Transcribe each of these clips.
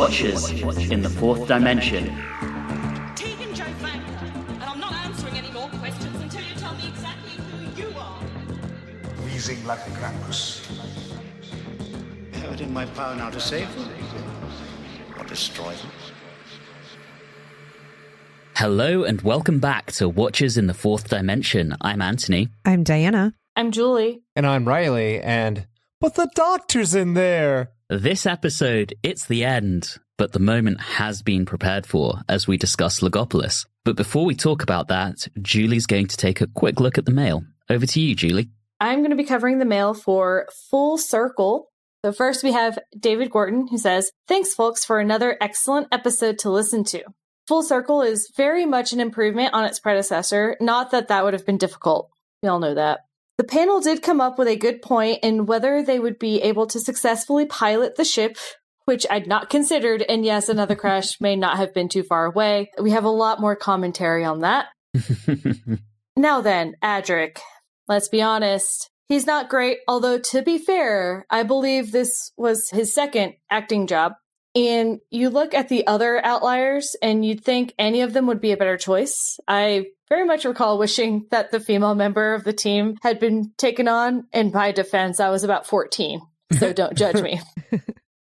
Watchers in the Fourth Dimension. Tegan Joe Fanker, and I'm not answering any more questions until you tell me exactly who you are. Wheezing like a Krampus. I have it in my power now to save them or destroy them. Hello and welcome back to Watchers in the Fourth Dimension. I'm Anthony. I'm Diana. I'm Julie. And I'm Riley, but the doctor's in there! This episode, it's the end, but the moment has been prepared for as we discuss Logopolis. But before we talk about that, Julie's going to take a quick look at the mail. Over to you, Julie. I'm going to be covering the mail for Full Circle. So first we have David Gorton, who says, "Thanks, folks, for another excellent episode to listen to. Full Circle is very much an improvement on its predecessor, not that that would have been difficult. We all know that. The panel did come up with a good point in whether they would be able to successfully pilot the ship, which I'd not considered, and yes, another crash may not have been too far away. We have a lot more commentary on that. Now then, Adric. Let's be honest. He's not great, although to be fair, I believe this was his second acting job. And you look at the other outliers, and you'd think any of them would be a better choice. I very much recall wishing that the female member of the team had been taken on. In my defense, I was about 14, so don't judge me.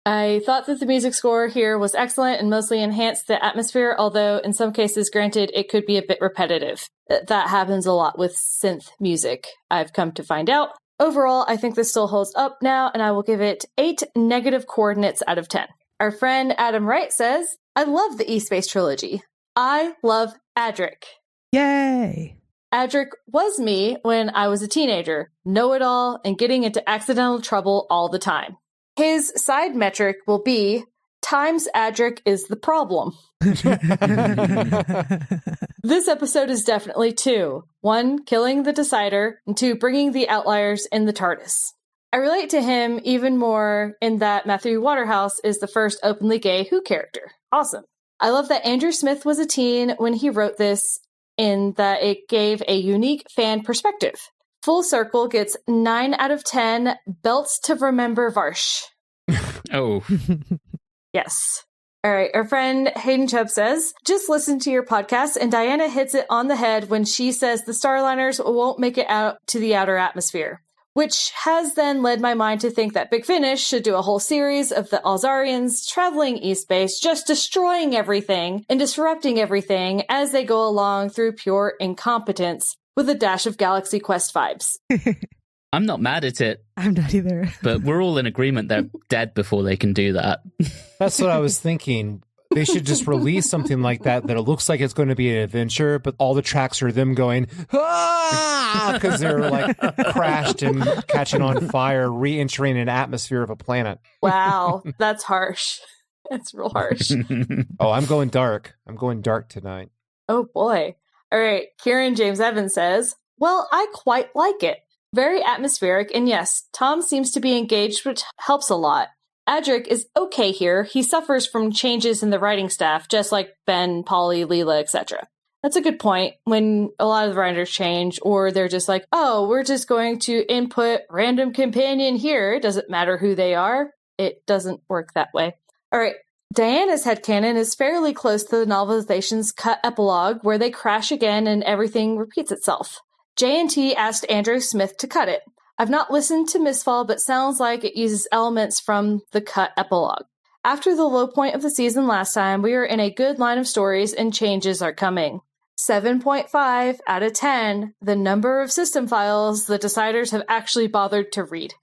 I thought that the music score here was excellent and mostly enhanced the atmosphere, although in some cases, granted, it could be a bit repetitive. That happens a lot with synth music, I've come to find out. Overall, I think this still holds up now, and I will give it 8 negative coordinates out of 10. Our friend Adam Wright says, "I love the E-Space trilogy. I love Adric. Yay! Adric was me when I was a teenager, know-it-all and getting into accidental trouble all the time. His side metric will be times Adric is the problem." This episode is definitely 2. 1, killing the Decider, and 2, bringing the outliers in the TARDIS. I relate to him even more in that Matthew Waterhouse is the first openly gay Who character. Awesome. I love that Andrew Smith was a teen when he wrote this, in that it gave a unique fan perspective. Full Circle gets 9 out of 10 belts to remember Varsh. Oh. Yes. All right. Our friend Hayden Chubb says, "Just listen to your podcast and Diana hits it on the head when she says the Starliners won't make it out to the outer atmosphere. Which has then led my mind to think that Big Finish should do a whole series of the Alzarians traveling E-Space, just destroying everything and disrupting everything as they go along through pure incompetence, with a dash of Galaxy Quest vibes." I'm not mad at it. I'm not either. But we're all in agreement they're dead before they can do that. That's what I was thinking. They should just release something like that it looks like it's going to be an adventure, but all the tracks are them going, "Ah!" because they're like crashed and catching on fire, re-entering an atmosphere of a planet. Wow, that's harsh. That's real harsh. Oh, I'm going dark. I'm going dark tonight. Oh boy. All right, Kieran James Evans says, "Well, I quite like it. Very atmospheric, and yes, Tom seems to be engaged, which helps a lot. Adric is okay here. He suffers from changes in the writing staff, just like Ben, Polly, Leela, etc. That's a good point when a lot of the writers change, or they're just like, oh, we're just going to input random companion here. It doesn't matter who they are. It doesn't work that way. All right. Diana's headcanon is fairly close to the novelization's cut epilogue, where they crash again and everything repeats itself. J&T asked Andrew Smith to cut it. I've not listened to Mistfall, but sounds like it uses elements from the cut epilogue. After the low point of the season last time, we are in a good line of stories and changes are coming. 7.5 out of 10, the number of system files the Deciders have actually bothered to read."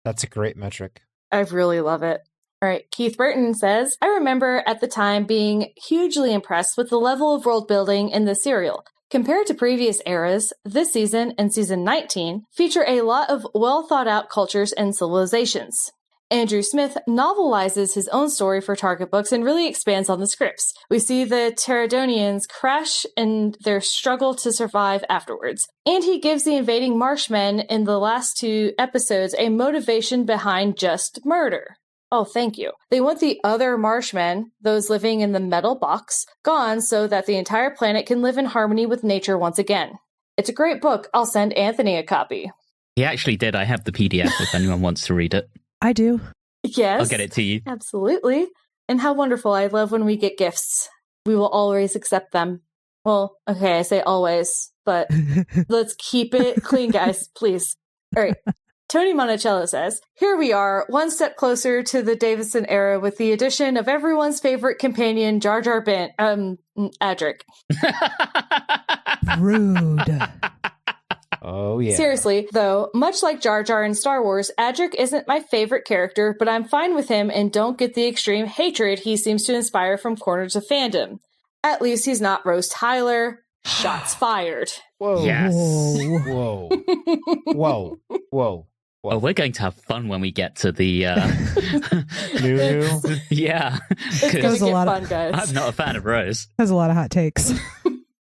That's a great metric. I really love it. All right, Keith Burton says, "I remember at the time being hugely impressed with the level of world building in the serial. Compared to previous eras, this season and season 19 feature a lot of well-thought-out cultures and civilizations. Andrew Smith novelizes his own story for Target Books and really expands on the scripts. We see the Pterodonians crash and their struggle to survive afterwards. And he gives the invading Marshmen in the last 2 episodes a motivation behind just murder. Oh, thank you. They want the other Marshmen, those living in the metal box, gone so that the entire planet can live in harmony with nature once again. It's a great book. I'll send Anthony a copy." He actually did. I have the PDF if anyone wants to read it. I do. Yes. I'll get it to you. Absolutely. And how wonderful. I love when we get gifts. We will always accept them. Well, okay, I say always, but let's keep it clean, guys, please. All right. Tony Monticello says, here we are, one step closer to the Davidson era with the addition of everyone's favorite companion, Jar Jar Adric. Rude. Oh, yeah. Seriously, though, much like Jar Jar in Star Wars, Adric isn't my favorite character, but I'm fine with him and don't get the extreme hatred he seems to inspire from corners of fandom. At least he's not Rose Tyler. Shots fired. Whoa. Yes. Whoa. Whoa. Whoa. Oh, we're going to have fun when we get to the New. It's yeah. going to There's a get lot fun, of- guys. I'm not a fan of Rose. There's a lot of hot takes.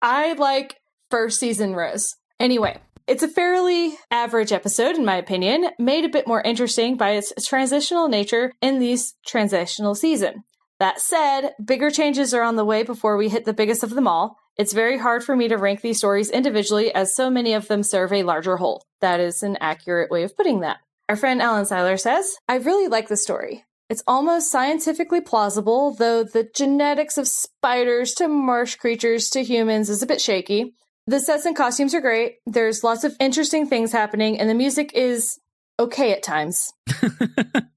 I like first season Rose. Anyway, it's a fairly average episode, in my opinion, made a bit more interesting by its transitional nature in this transitional season. That said, bigger changes are on the way before we hit the biggest of them all. It's very hard for me to rank these stories individually as so many of them serve a larger whole. That is an accurate way of putting that. Our friend Alan Seiler says, I really like the story. It's almost scientifically plausible, though the genetics of spiders to marsh creatures to humans is a bit shaky. The sets and costumes are great. There's lots of interesting things happening, and the music is okay at times.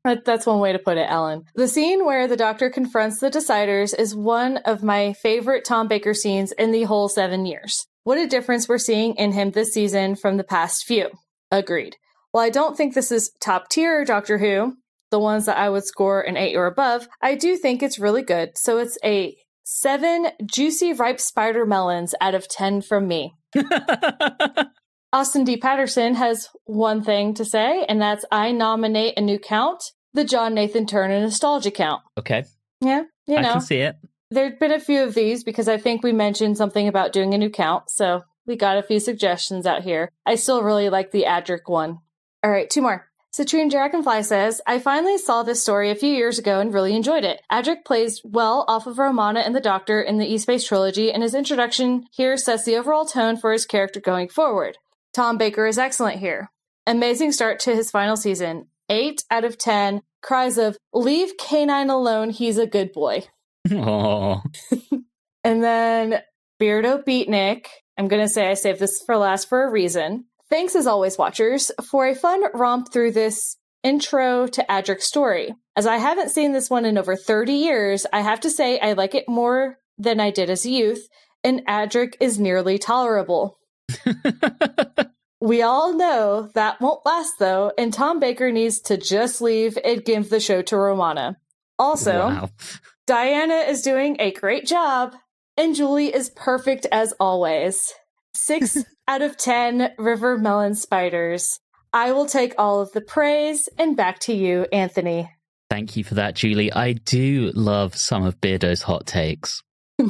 That's one way to put it, Alan. The scene where the Doctor confronts the Deciders is one of my favorite Tom Baker scenes in the whole 7 years. What a difference we're seeing in him this season from the past few. Agreed. While I don't think this is top tier Doctor Who, the ones that I would score an 8 or above, I do think it's really good. So it's a 7 juicy ripe spider melons out of 10 from me. Austin D. Patterson has one thing to say, and that's I nominate a new count, the John Nathan Turner nostalgia count. Okay. Yeah, I can see it. There'd been a few of these because I think we mentioned something about doing a new count, so we got a few suggestions out here. I still really like the Adric one. All right, 2 more. Citrine Dragonfly says, I finally saw this story a few years ago and really enjoyed it. Adric plays well off of Romana and the Doctor in the E-Space trilogy, and his introduction here sets the overall tone for his character going forward. Tom Baker is excellent here. Amazing start to his final season. 8 out of 10. Cries of, leave K9 alone, he's a good boy. Aww. And then Beardo Beatnik, I'm going to say I saved this for last for a reason. Thanks as always, watchers, for a fun romp through this intro to Adric's story. As I haven't seen this one in over 30 years, I have to say I like it more than I did as a youth, and Adric is nearly tolerable. We all know that won't last, though, and Tom Baker needs to just leave and give the show to Romana. Also, Wow. Diana is doing a great job, and Julie is perfect as always. 6 out of 10 River Melon Spiders. I will take all of the praise, and back to you, Anthony. Thank you for that, Julie. I do love some of Beardo's hot takes.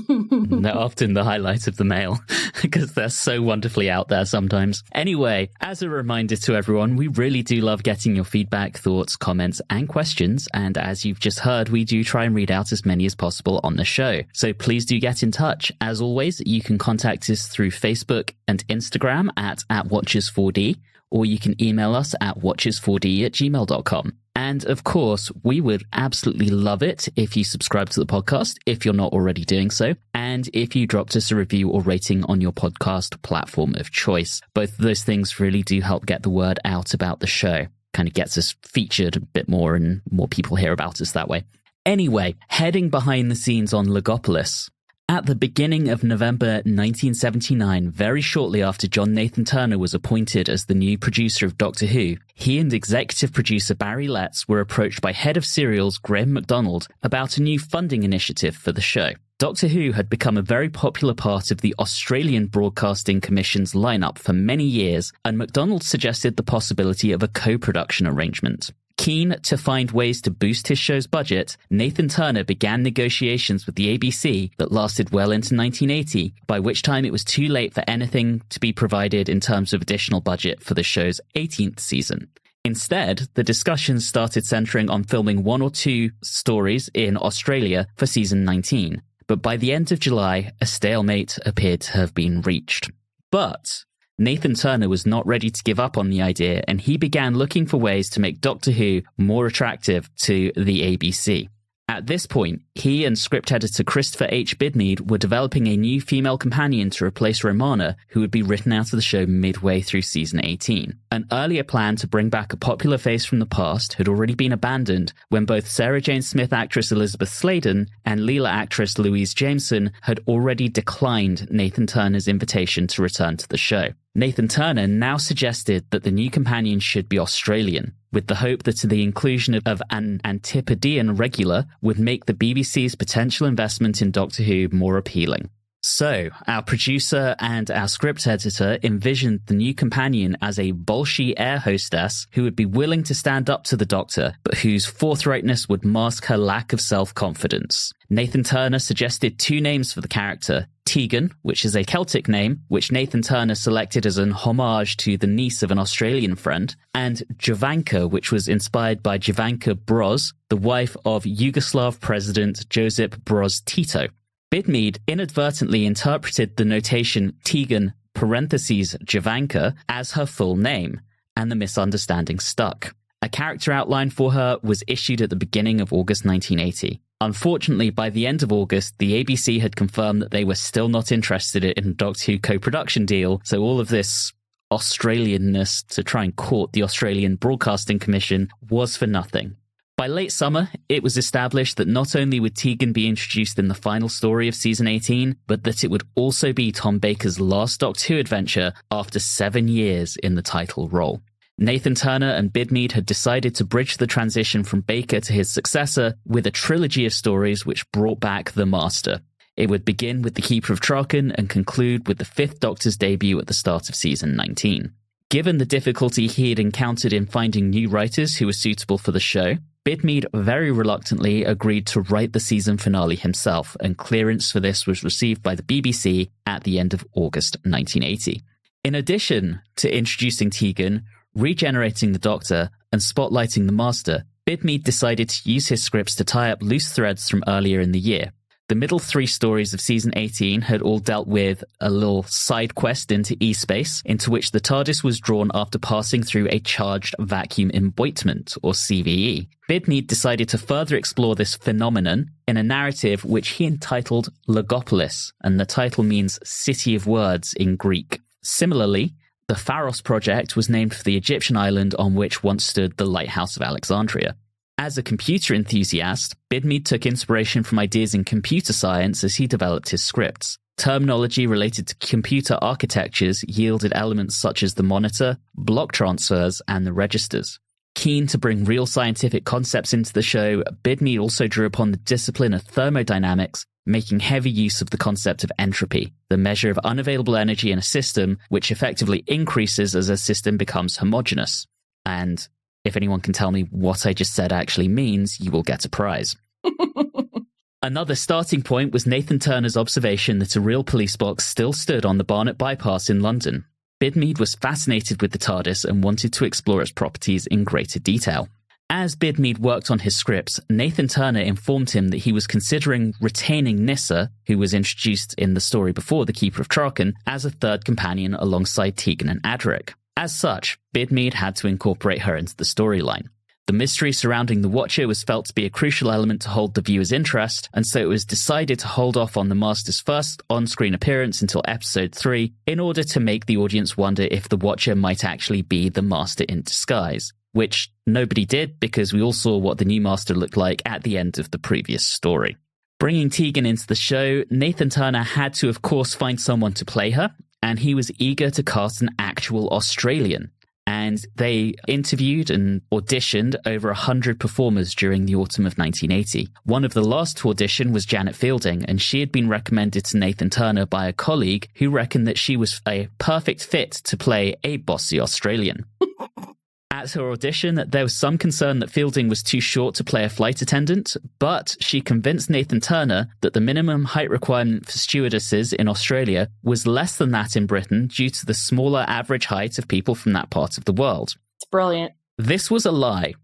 They're often the highlight of the mail because they're so wonderfully out there sometimes. Anyway, as a reminder to everyone, we really do love getting your feedback, thoughts, comments, and questions. And as you've just heard, we do try and read out as many as possible on the show. So please do get in touch. As always, you can contact us through Facebook and Instagram at Watchers4D, or you can email us at watchers4d@gmail.com. And of course, we would absolutely love it if you subscribe to the podcast, if you're not already doing so, and if you dropped us a review or rating on your podcast platform of choice. Both of those things really do help get the word out about the show. Kind of gets us featured a bit more and more people hear about us that way. Anyway, heading behind the scenes on Logopolis. At the beginning of November 1979, very shortly after John Nathan Turner was appointed as the new producer of Doctor Who, he and executive producer Barry Letts were approached by head of serials Graham MacDonald about a new funding initiative for the show. Doctor Who had become a very popular part of the Australian Broadcasting Commission's lineup for many years, and MacDonald suggested the possibility of a co-production arrangement. Keen to find ways to boost his show's budget, Nathan Turner began negotiations with the ABC that lasted well into 1980, by which time it was too late for anything to be provided in terms of additional budget for the show's 18th season. Instead, the discussions started centering on filming 1 or 2 stories in Australia for season 19. But by the end of July, a stalemate appeared to have been reached. But Nathan Turner was not ready to give up on the idea, and he began looking for ways to make Doctor Who more attractive to the ABC. At this point, he and script editor Christopher H. Bidmead were developing a new female companion to replace Romana, who would be written out of the show midway through season 18. An earlier plan to bring back a popular face from the past had already been abandoned when both Sarah Jane Smith actress Elizabeth Sladen and Leela actress Louise Jameson had already declined Nathan Turner's invitation to return to the show. Nathan Turner now suggested that the new companion should be Australian, with the hope that the inclusion of an Antipodean regular would make the BBC's potential investment in Doctor Who more appealing. So, our producer and our script editor envisioned the new companion as a bolshy air hostess who would be willing to stand up to the Doctor, but whose forthrightness would mask her lack of self-confidence. Nathan Turner suggested 2 names for the character: Tegan, which is a Celtic name, which Nathan Turner selected as an homage to the niece of an Australian friend, and Jovanka, which was inspired by Jovanka Broz, the wife of Yugoslav President Josip Broz Tito. Bidmead inadvertently interpreted the notation Tegan parentheses Jovanka as her full name, and the misunderstanding stuck. A character outline for her was issued at the beginning of August 1980. Unfortunately, by the end of August, the ABC had confirmed that they were still not interested in a Doctor Who co-production deal, so all of this Australianness to try and court the Australian Broadcasting Commission was for nothing. By late summer, it was established that not only would Tegan be introduced in the final story of season 18, but that it would also be Tom Baker's last Doctor Who adventure after 7 years in the title role. Nathan Turner and Bidmead had decided to bridge the transition from Baker to his successor with a trilogy of stories which brought back the Master. It would begin with the Keeper of Traken and conclude with the 5th Doctor's debut at the start of season 19. Given the difficulty he had encountered in finding new writers who were suitable for the show, Bidmead very reluctantly agreed to write the season finale himself, and clearance for this was received by the BBC at the end of August 1980. In addition to introducing Tegan, regenerating the Doctor, and spotlighting the Master, Bidmead decided to use his scripts to tie up loose threads from earlier in the year. The middle 3 stories of season 18 had all dealt with a little side quest into E-space, into which the TARDIS was drawn after passing through a charged vacuum emboitment, or CVE. Bidmead decided to further explore this phenomenon in a narrative which he entitled Logopolis, and the title means City of Words in Greek. Similarly, the Pharos project was named for the Egyptian island on which once stood the Lighthouse of Alexandria. As a computer enthusiast, Bidmead took inspiration from ideas in computer science as he developed his scripts. Terminology related to computer architectures yielded elements such as the monitor, block transfers, and the registers. Keen to bring real scientific concepts into the show, Bidmead also drew upon the discipline of thermodynamics, making heavy use of the concept of entropy, the measure of unavailable energy in a system, which effectively increases as a system becomes homogeneous. And if anyone can tell me what I just said actually means, you will get a prize. Another starting point was Nathan Turner's observation that a real police box still stood on the Barnet Bypass in London. Bidmead was fascinated with the TARDIS and wanted to explore its properties in greater detail. As Bidmead worked on his scripts, Nathan Turner informed him that he was considering retaining Nyssa, who was introduced in the story before The Keeper of Traken, as a third companion alongside Tegan and Adric. As such, Bidmead had to incorporate her into the storyline. The mystery surrounding the Watcher was felt to be a crucial element to hold the viewer's interest, and so it was decided to hold off on the Master's first on-screen appearance until episode 3 in order to make the audience wonder if the Watcher might actually be the Master in disguise, which nobody did because we all saw what the new Master looked like at the end of the previous story. Bringing Tegan into the show, Nathan Turner had to, of course, find someone to play her, and he was eager to cast an actual Australian. And they interviewed and auditioned over 100 performers during the autumn of 1980. One of the last to audition was Janet Fielding, and she had been recommended to Nathan Turner by a colleague who reckoned that she was a perfect fit to play a bossy Australian. At her audition, there was some concern that Fielding was too short to play a flight attendant, but she convinced Nathan Turner that the minimum height requirement for stewardesses in Australia was less than that in Britain due to the smaller average height of people from that part of the world. It's brilliant. This was a lie.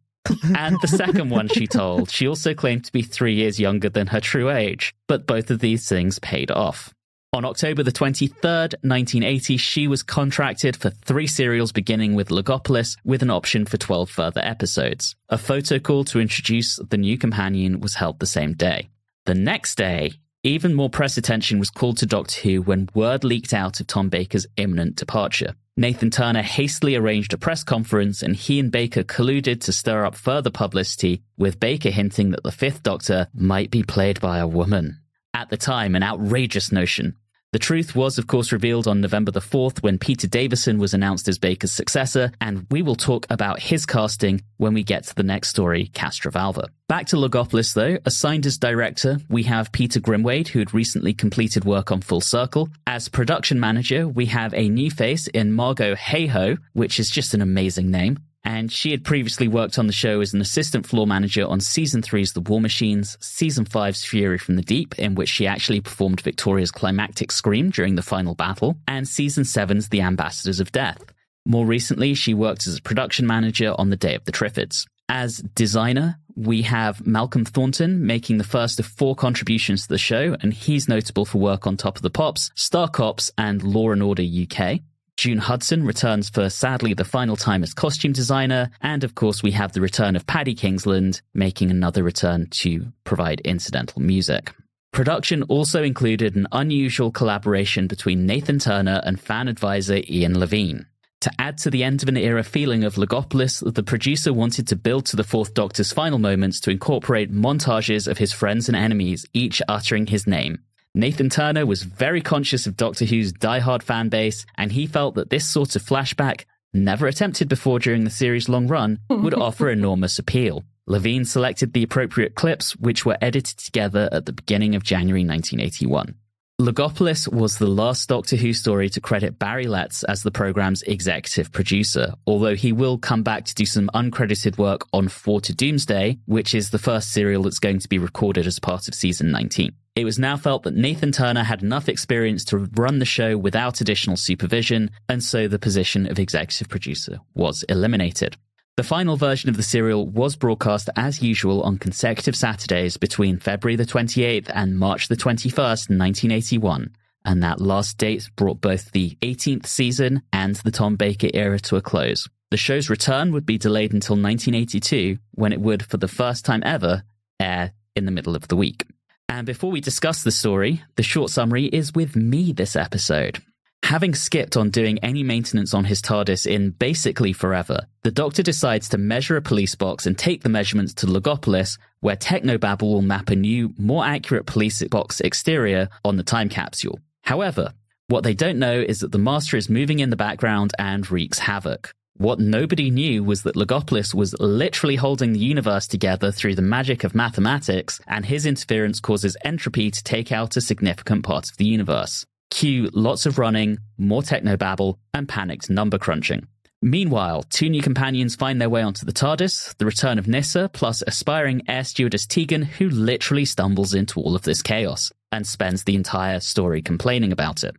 And the second one she told, she also claimed to be 3 years younger than her true age, but both of these things paid off. On October the 23rd, 1980, she was contracted for 3 serials beginning with Logopolis, with an option for 12 further episodes. A photo call to introduce the new companion was held the same day. The next day, even more press attention was called to Doctor Who when word leaked out of Tom Baker's imminent departure. Nathan Turner hastily arranged a press conference, and he and Baker colluded to stir up further publicity, with Baker hinting that the 5th Doctor might be played by a woman. At the time, an outrageous notion. The truth was, of course, revealed on November the 4th when Peter Davison was announced as Baker's successor, and we will talk about his casting when we get to the next story, Castrovalva. Back to Logopolis, though. Assigned as director, we have Peter Grimwade, who had recently completed work on Full Circle. As production manager, we have a new face in Margot Hayho, which is just an amazing name. And she had previously worked on the show as an assistant floor manager on Season 3's The War Machines, Season 5's Fury from the Deep, in which she actually performed Victoria's climactic scream during the final battle, and Season 7's The Ambassadors of Death. More recently, she worked as a production manager on The Day of the Triffids. As designer, we have Malcolm Thornton making the first of 4 contributions to the show, and he's notable for work on Top of the Pops, Star Cops, and Law & Order UK. June Hudson returns for, sadly, the final time as costume designer, and of course we have the return of Paddy Kingsland, making another return to provide incidental music. Production also included an unusual collaboration between Nathan Turner and fan advisor Ian Levine. To add to the end of an era feeling of Logopolis, the producer wanted to build to the 4th Doctor's final moments to incorporate montages of his friends and enemies, each uttering his name. Nathan Turner was very conscious of Doctor Who's diehard fan base, and he felt that this sort of flashback, never attempted before during the series' long run, would offer enormous appeal. Levine selected the appropriate clips, which were edited together at the beginning of January 1981. Logopolis was the last Doctor Who story to credit Barry Letts as the programme's executive producer, although he will come back to do some uncredited work on 4 to Doomsday, which is the first serial that's going to be recorded as part of Season 19. It was now felt that Nathan Turner had enough experience to run the show without additional supervision, and so the position of executive producer was eliminated. The final version of the serial was broadcast as usual on consecutive Saturdays between February the 28th and March the 21st, 1981, and that last date brought both the 18th season and the Tom Baker era to a close. The show's return would be delayed until 1982, when it would, for the first time ever, air in the middle of the week. And before we discuss the story, the short summary is with me this episode. Having skipped on doing any maintenance on his TARDIS in basically forever, the Doctor decides to measure a police box and take the measurements to Logopolis, where Technobabble will map a new, more accurate police box exterior on the time capsule. However, what they don't know is that the Master is moving in the background and wreaks havoc. What nobody knew was that Logopolis was literally holding the universe together through the magic of mathematics, and his interference causes entropy to take out a significant part of the universe. Cue lots of running, more technobabble, and panicked number crunching. Meanwhile, 2 new companions find their way onto the TARDIS, the return of Nyssa, plus aspiring air stewardess Tegan, who literally stumbles into all of this chaos, and spends the entire story complaining about it.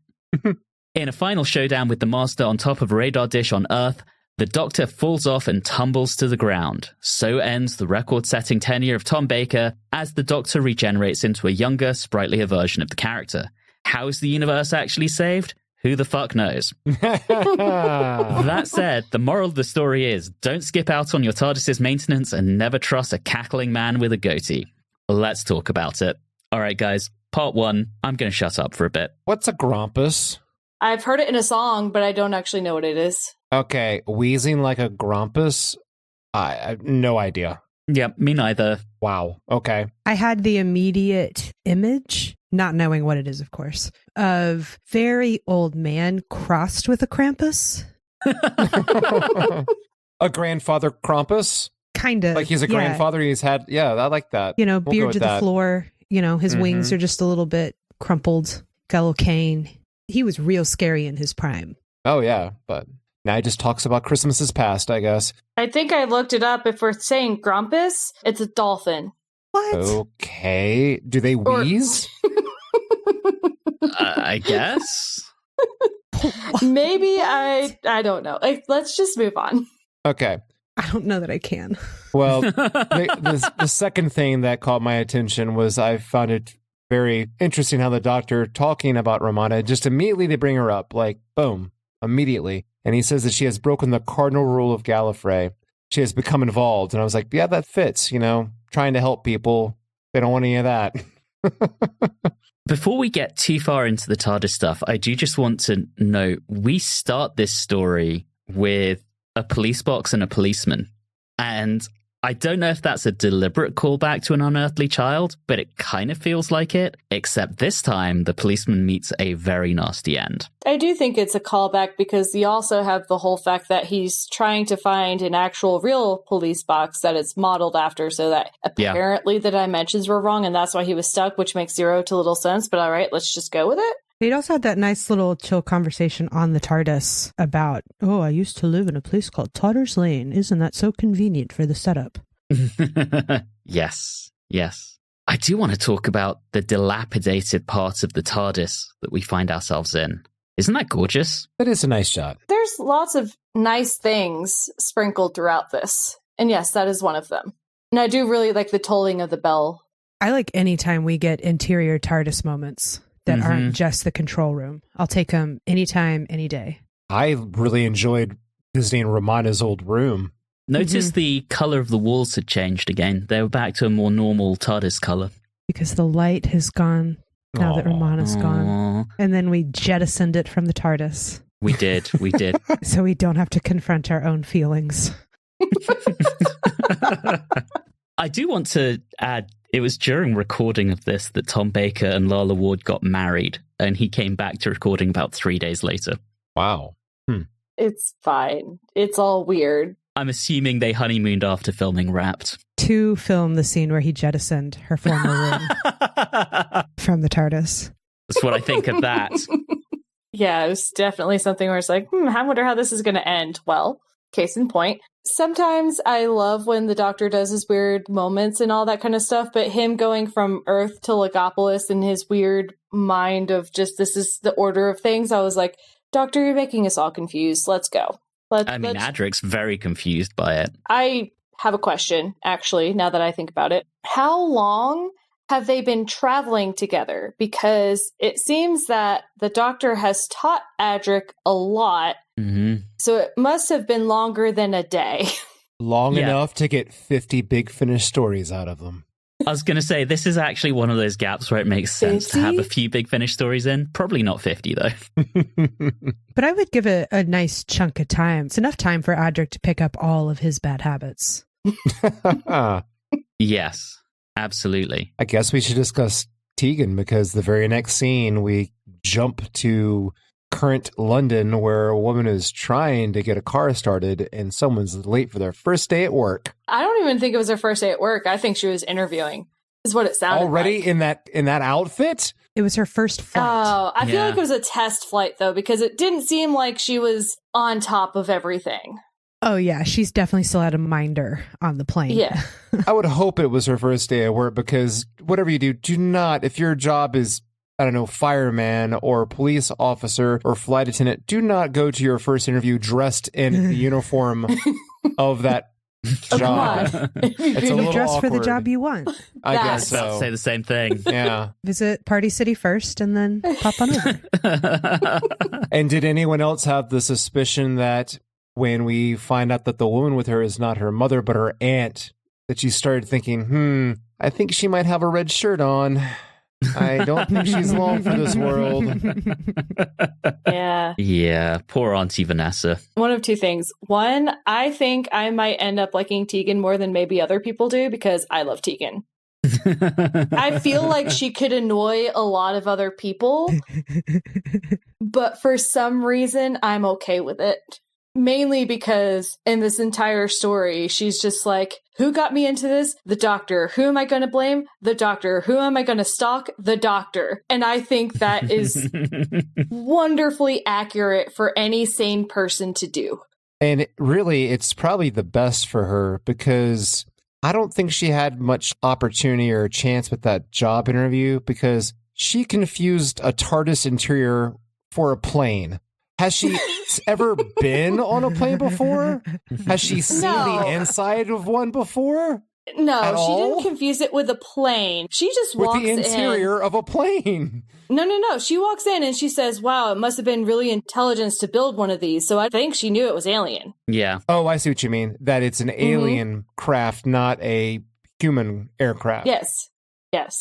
In a final showdown with the Master on top of a radar dish on Earth, the Doctor falls off and tumbles to the ground. So ends the record-setting tenure of Tom Baker, as the Doctor regenerates into a younger, sprightlier version of the character. How is the universe actually saved? Who the fuck knows? That said, the moral of the story is, don't skip out on your TARDIS's maintenance and never trust a cackling man with a goatee. Let's talk about it. All right, guys, part 1. I'm going to shut up for a bit. What's a Grumpus? I've heard it in a song, but I don't actually know what it is. Okay, wheezing like a Grumpus? I have no idea. Yeah, me neither. Wow, okay. I had the immediate image, not knowing what it is, of course, of very old man crossed with a Krampus. A grandfather Krampus? Kind of. Like he's a grandfather, he's had, yeah, I like that. You know, We'll beard go to with the that. floor, you know, his wings are just a little bit crumpled, got a little cane. He was real scary in his prime. Oh, yeah, but now he just talks about Christmases past, I guess. I think I looked it up. If we're saying Grumpus, it's a dolphin. What? Okay. Do they wheeze? I guess. Maybe I don't know. Let's just move on. Okay. I don't know that I can. Well, the second thing that caught my attention was I found it very interesting how the Doctor, talking about Romana, just immediately they bring her up, like, boom, immediately. And he says that she has broken the cardinal rule of Gallifrey. She has become involved. And I was like, yeah, that fits, trying to help people. They don't want any of that. Before we get too far into the TARDIS stuff, I do just want to note, we start this story with a police box and a policeman. And I don't know if that's a deliberate callback to an unearthly child, but it kind of feels like it, except this time the policeman meets a very nasty end. I do think it's a callback because you also have the whole fact that he's trying to find an actual real police box that it's modeled after, so that apparently the dimensions were wrong and that's why he was stuck, which makes zero to little sense. But all right, let's just go with it. They'd also had that nice little chill conversation on the TARDIS about, I used to live in a place called Totter's Lane. Isn't that so convenient for the setup? Yes. I do want to talk about the dilapidated part of the TARDIS that we find ourselves in. Isn't that gorgeous? That is a nice shot. There's lots of nice things sprinkled throughout this. And yes, that is one of them. And I do really like the tolling of the bell. I like any time we get interior TARDIS moments that aren't just the control room. I'll take them anytime, any day. I really enjoyed visiting Romana's old room. Notice the color of the walls had changed again. They were back to a more normal TARDIS color. Because the light has gone now that Romana's gone. And then we jettisoned it from the TARDIS. We did. So we don't have to confront our own feelings. I do want to add, it was during recording of this that Tom Baker and Lala Ward got married, and he came back to recording about 3 days later. Wow. It's fine. It's all weird. I'm assuming they honeymooned after filming Wrapped. To film the scene where he jettisoned her former room from the TARDIS. That's what I think of that. Yeah, it was definitely something where it's like, I wonder how this is going to end. Well, case in point. Sometimes I love when the Doctor does his weird moments and all that kind of stuff, but him going from Earth to Logopolis and his weird mind of just this is the order of things, I was like, Doctor, you're making us all confused. Let's go. Adric's very confused by it. I have a question, actually, now that I think about it. How long have they been traveling together? Because it seems that the Doctor has taught Adric a lot. So it must have been longer than a day. Long enough to get 50 Big Finish stories out of them. I was going to say, this is actually one of those gaps where it makes sense 50? to have a few Big Finish stories in. Probably not 50, though. But I would give it a nice chunk of time. It's enough time for Adric to pick up all of his bad habits. Yes, absolutely. I guess we should discuss Tegan, because the very next scene we jump to current London, where a woman is trying to get a car started and someone's late for their first day at work. I don't even think it was her first day at work. I think she was interviewing, is what it sounded already like. in that outfit? It was her first flight. Oh, I feel like it was a test flight, though, because it didn't seem like she was on top of everything. Oh, yeah. She's definitely still had a minder on the plane. Yeah. I would hope it was her first day at work, because whatever you do not, if your job is, I don't know, fireman or police officer or flight attendant, do not go to your first interview dressed in the uniform of that job. It's a little dress awkward. for the job you want. I guess I was about to so. say the same thing. Yeah. Visit Party City first and then pop on over. And did anyone else have the suspicion that when we find out that the woman with her is not her mother but her aunt, that you started thinking, I think she might have a red shirt on. I don't think she's long for this world. Yeah. Yeah, poor Auntie Vanessa. One of two things. One, I think I might end up liking Tegan more than maybe other people do, because I love Tegan. I feel like she could annoy a lot of other people, but for some reason, I'm okay with it. Mainly because in this entire story, she's just like, who got me into this? The Doctor. Who am I going to blame? The Doctor. Who am I going to stalk? The Doctor. And I think that is wonderfully accurate for any sane person to do. And really, it's probably the best for her, because I don't think she had much opportunity or chance with that job interview, because she confused a TARDIS interior for a plane. Has she ever been on a plane before? Has she seen the inside of one before? No, At she all? didn't confuse it with a plane. She just With walks the interior of a plane. in. No. She walks in and she says, wow, it must have been really intelligence to build one of these. So I think she knew it was alien. Yeah. Oh, I see what you mean. That it's an alien craft, not a human aircraft. Yes.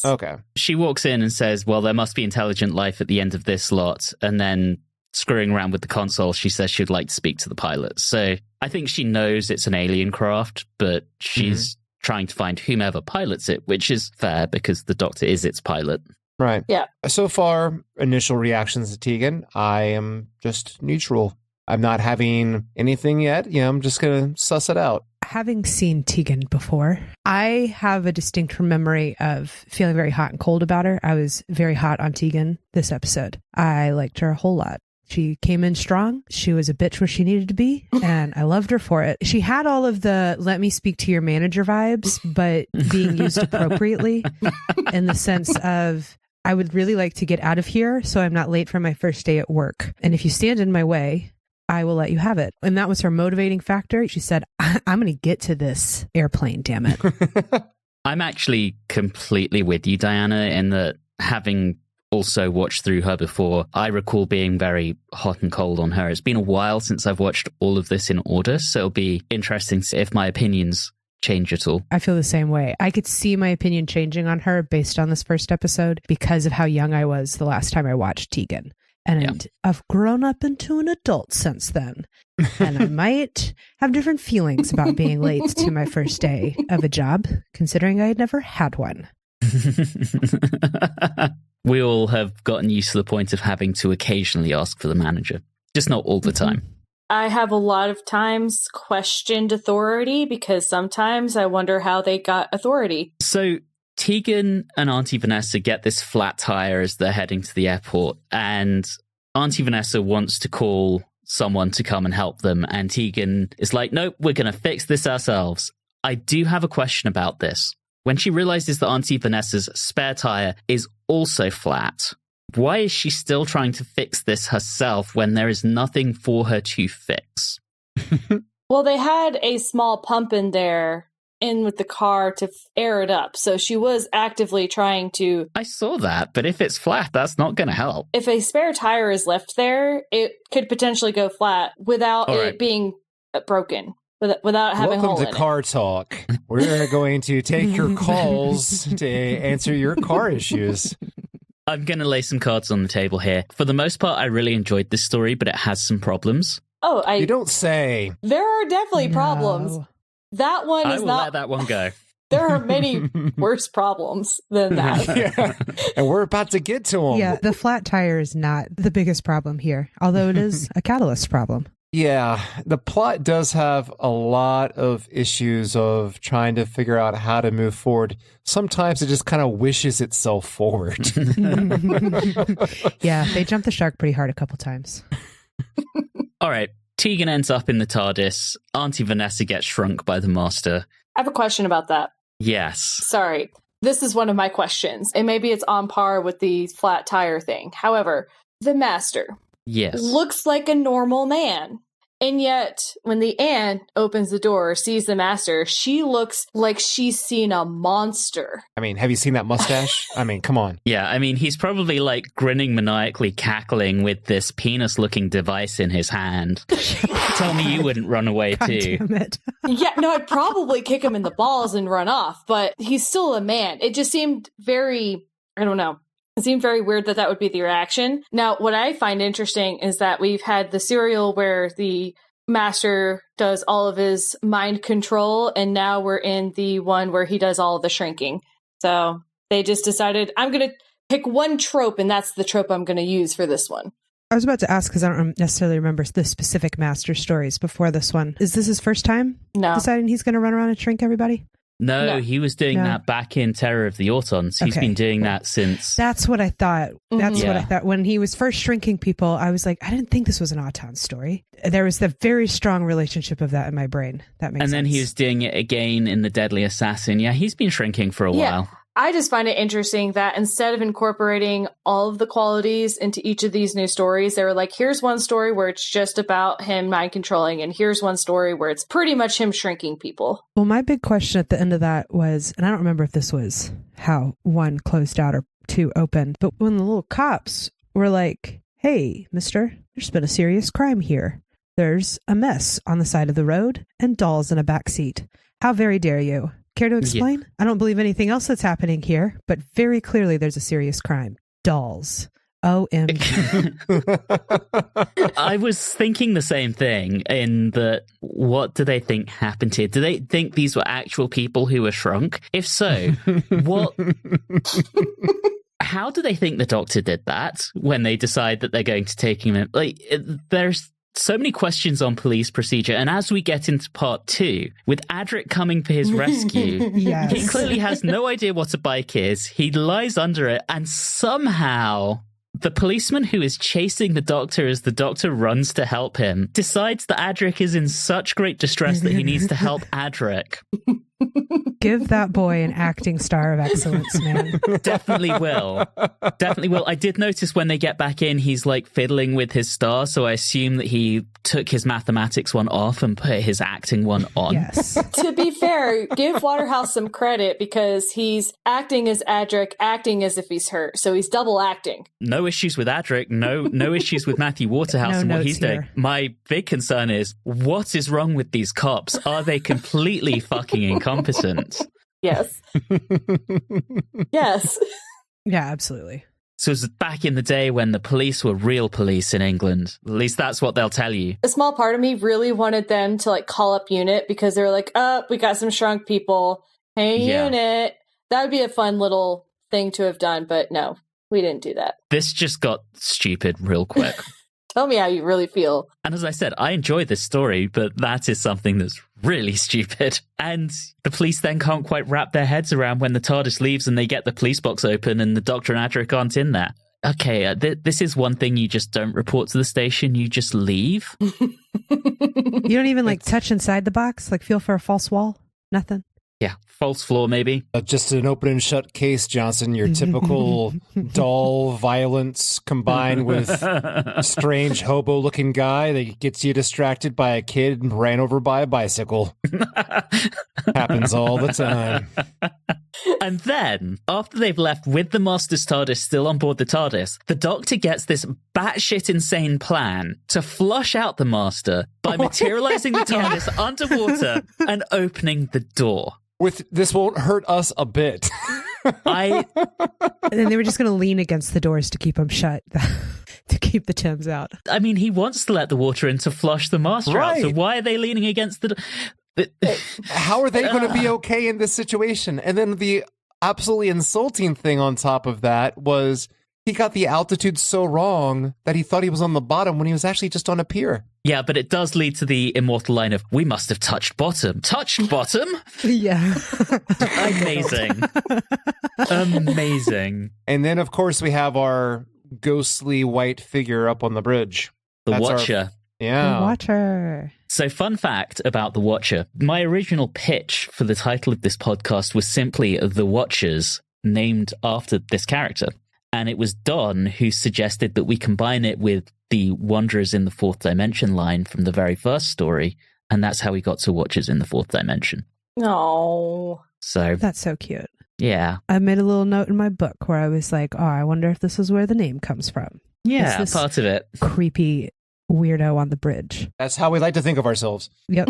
Okay. She walks in and says, well, there must be intelligent life at the end of this lot. And then screwing around with the console, she says she'd like to speak to the pilot. So I think she knows it's an alien craft, but she's trying to find whomever pilots it, which is fair because the Doctor is its pilot. Right. Yeah. So far, initial reactions to Tegan, I am just neutral. I'm not having anything yet. I'm just going to suss it out. Having seen Tegan before, I have a distinct memory of feeling very hot and cold about her. I was very hot on Tegan this episode. I liked her a whole lot. She came in strong. She was a bitch where she needed to be, and I loved her for it. She had all of the let me speak to your manager vibes, but being used appropriately in the sense of, I would really like to get out of here so I'm not late for my first day at work. And if you stand in my way, I will let you have it. And that was her motivating factor. She said, I'm going to get to this airplane, damn it. I'm actually completely with you, Diana, in that having also watched through her before, I recall being very hot and cold on her. It's been a while since I've watched all of this in order, so it'll be interesting to see if my opinions change at all. I feel the same way. I could see my opinion changing on her based on this first episode because of how young I was the last time I watched Tegan. And I've grown up into an adult since then. And I might have different feelings about being late to my first day of a job, considering I had never had one. We all have gotten used to the point of having to occasionally ask for the manager, just not all the time. I have a lot of times questioned authority because sometimes I wonder how they got authority. So Tegan and Auntie Vanessa get this flat tire as they're heading to the airport, and Auntie Vanessa wants to call someone to come and help them, and Tegan is like, nope, we're going to fix this ourselves. I do have a question about this. When she realizes that Auntie Vanessa's spare tire is also flat, why is she still trying to fix this herself when there is nothing for her to fix? Well, they had a small pump in there with the car to air it up. So she was actively trying to... I saw that, but if it's flat, that's not going to help. If a spare tire is left there, it could potentially go flat without it being broken. Without having a hole in it. Welcome to Car Talk. We're going to take your calls to answer your car issues. I'm going to lay some cards on the table here. For the most part, I really enjoyed this story, but it has some problems. Oh, You don't say. There are definitely problems. That one is I will not... let that one go. There are many worse problems than that. Yeah. And we're about to get to them. Yeah, the flat tire is not the biggest problem here, although it is a catalyst problem. Yeah, the plot does have a lot of issues of trying to figure out how to move forward. Sometimes it just kind of wishes itself forward. Yeah, they jumped the shark pretty hard a couple times. All right, Tegan ends up in the TARDIS. Auntie Vanessa gets shrunk by the Master. I have a question about that. Yes. Sorry. This is one of my questions, and maybe it's on par with the flat tire thing. However, the Master Yes. looks like a normal man. And yet, when the aunt opens the door, sees the Master, she looks like she's seen a monster. I mean, have you seen that mustache? I mean, come on. Yeah, I mean, he's probably like grinning maniacally, cackling with this penis-looking device in his hand. Tell me you wouldn't run away God too. damn it. Yeah, no, I'd probably kick him in the balls and run off, but he's still a man. It just seemed very, I don't know. It seemed very weird that would be the reaction. Now, what I find interesting is that we've had the serial where the Master does all of his mind control, and now we're in the one where he does all of the shrinking. So they just decided, I'm going to pick one trope, and that's the trope I'm going to use for this one. I was about to ask, because I don't necessarily remember the specific Master stories before this one. Is this his first time deciding he's going to run around and shrink everybody? No, he was doing that back in Terror of the Autons. He's been doing that since... That's what I thought. That's what I thought. When he was first shrinking people, I was like, I didn't think this was an Auton story. There was the very strong relationship of that in my brain. That makes sense. And then he was doing it again in The Deadly Assassin. Yeah, he's been shrinking for a while. I just find it interesting that instead of incorporating all of the qualities into each of these new stories, they were like, here's one story where it's just about him mind controlling, and here's one story where it's pretty much him shrinking people. Well, my big question at the end of that was, and I don't remember if this was how 1 closed out or 2 opened, but when the little cops were like, hey, mister, there's been a serious crime here. There's a mess on the side of the road and dolls in a back seat. How very dare you? Care to explain? Yeah. I don't believe anything else that's happening here, but very clearly there's a serious crime. Dolls. OMG. I was thinking the same thing in that, what do they think happened here? Do they think these were actual people who were shrunk? If so, what... How do they think the doctor did that when they decide that they're going to take him in? Like, there's so many questions on police procedure. And as we get into part 2, with Adric coming for his rescue, yes. He clearly has no idea what a bike is. He lies under it, and somehow the policeman who is chasing the doctor as the doctor runs to help him decides that Adric is in such great distress that he needs to help Adric. Give that boy an acting star of excellence, man. Definitely will. Definitely will. I did notice when they get back in, he's like fiddling with his star, so I assume that he took his mathematics one off and put his acting one on. Yes. To be fair, give Waterhouse some credit because he's acting as Adric, acting as if he's hurt, so he's double acting. No issues with Adric, no issues with Matthew Waterhouse no and what he's here. doing. My big concern is, what is wrong with these cops? Are they completely fucking incompetent? Yes. Yes. Yeah, absolutely. So it was back in the day when the police were real police in England. At least that's what they'll tell you. A small part of me really wanted them to like call up unit because they were like, oh, we got some shrunk people. Hey, unit. That would be a fun little thing to have done, but no, we didn't do that. This just got stupid real quick. Tell me how you really feel. And as I said, I enjoy this story, but that is something that's really stupid. And the police then can't quite wrap their heads around when the TARDIS leaves and they get the police box open and the Doctor and Adric aren't in there. Okay, this is one thing you just don't report to the station, you just leave. You don't even like touch inside the box, like feel for a false wall? Nothing? Yeah, false floor maybe. Just an open and shut case, Johnson. Your typical doll violence combined with a strange hobo-looking guy that gets you distracted by a kid and ran over by a bicycle. Happens all the time. And then, after they've left with the Master's TARDIS still on board the TARDIS, the Doctor gets this batshit insane plan to flush out the Master by materializing the TARDIS underwater and opening the door. With this won't hurt us a bit. And then they were just going to lean against the doors to keep them shut, to keep the Tims out. I mean, he wants to let the water in to flush the Master out, so why are they leaning against the door? How are they going to be okay in this situation? And then the absolutely insulting thing on top of that was he got the altitude so wrong that he thought he was on the bottom when he was actually just on a pier. Yeah, but it does lead to the immortal line of, we must have touched bottom. Touched bottom? Yeah. Amazing. Amazing. And then, of course, we have our ghostly white figure up on the bridge. The Watcher. The Watcher. So, fun fact about The Watcher. My original pitch for the title of this podcast was simply The Watchers, named after this character. And it was Don who suggested that we combine it with the Wanderers in the Fourth Dimension line from the very first story. And that's how we got to Watchers in the Fourth Dimension. No. So that's so cute. Yeah. I made a little note in my book where I was like, oh, I wonder if this is where the name comes from. Yeah, part of it. Creepy weirdo on the bridge. That's how we like to think of ourselves. Yep.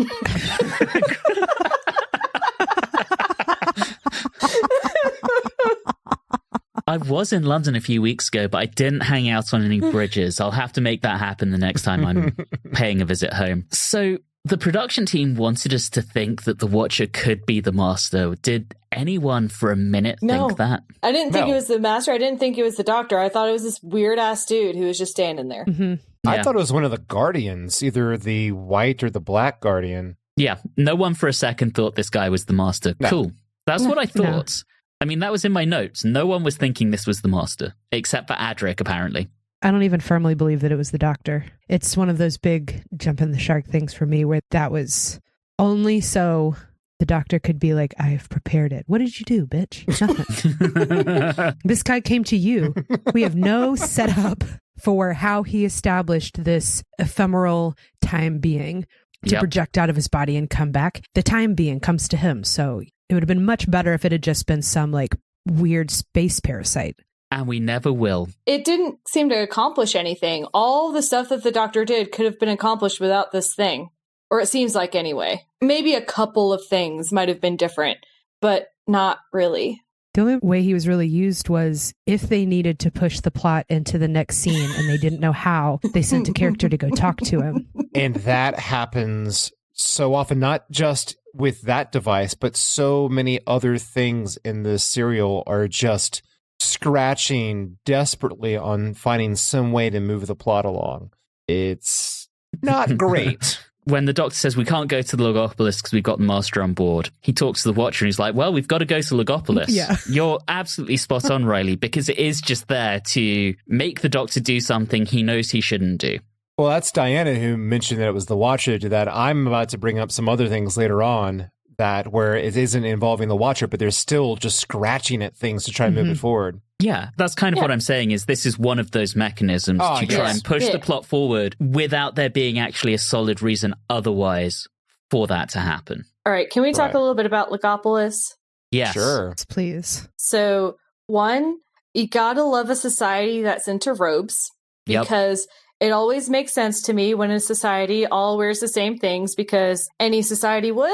I was in London a few weeks ago, but I didn't hang out on any bridges. I'll have to make that happen the next time I'm paying a visit home. So the production team wanted us to think that the Watcher could be the Master. Did anyone for a minute think that? I didn't think it was the Master. I didn't think it was the Doctor. I thought it was this weird-ass dude who was just standing there. Mm-hmm. Yeah. I thought it was one of the Guardians, either the white or the black Guardian. Yeah, no one for a second thought this guy was the Master. No. Cool. That's what I thought. No. I mean, that was in my notes. No one was thinking this was the Master, except for Adric, apparently. I don't even firmly believe that it was the Doctor. It's one of those big jump in the shark things for me where that was only so The doctor could be like, I've prepared it. What did you do, bitch? Nothing. This guy came to you. We have no setup for how he established this ephemeral time being to project out of his body and come back. The time being comes to him. So it would have been much better if it had just been some like weird space parasite. And we never will. It didn't seem to accomplish anything. All the stuff that the doctor did could have been accomplished without this thing. Or it seems like anyway. Maybe a couple of things might have been different, but not really. The only way he was really used was if they needed to push the plot into the next scene and they didn't know how, they sent a character to go talk to him. And that happens so often, not just with that device, but so many other things in this serial are just scratching desperately on finding some way to move the plot along. It's not great. When the doctor says we can't go to the Logopolis because we've got the master on board, he talks to the Watcher and he's like, well, we've got to go to Logopolis. Yeah. You're absolutely spot on, Riley, because it is just there to make the doctor do something he knows he shouldn't do. Well, that's Diana who mentioned that it was the Watcher to do that. I'm about to bring up some other things later on that where it isn't involving the Watcher, but they're still just scratching at things to try and move it forward. Yeah, that's kind of what I'm saying is this is one of those mechanisms to try and push the plot forward without there being actually a solid reason otherwise for that to happen. All right, can we talk a little bit about Logopolis? Yes. Sure. Please. So, one, you gotta love a society that's into robes because it always makes sense to me when a society all wears the same things because any society would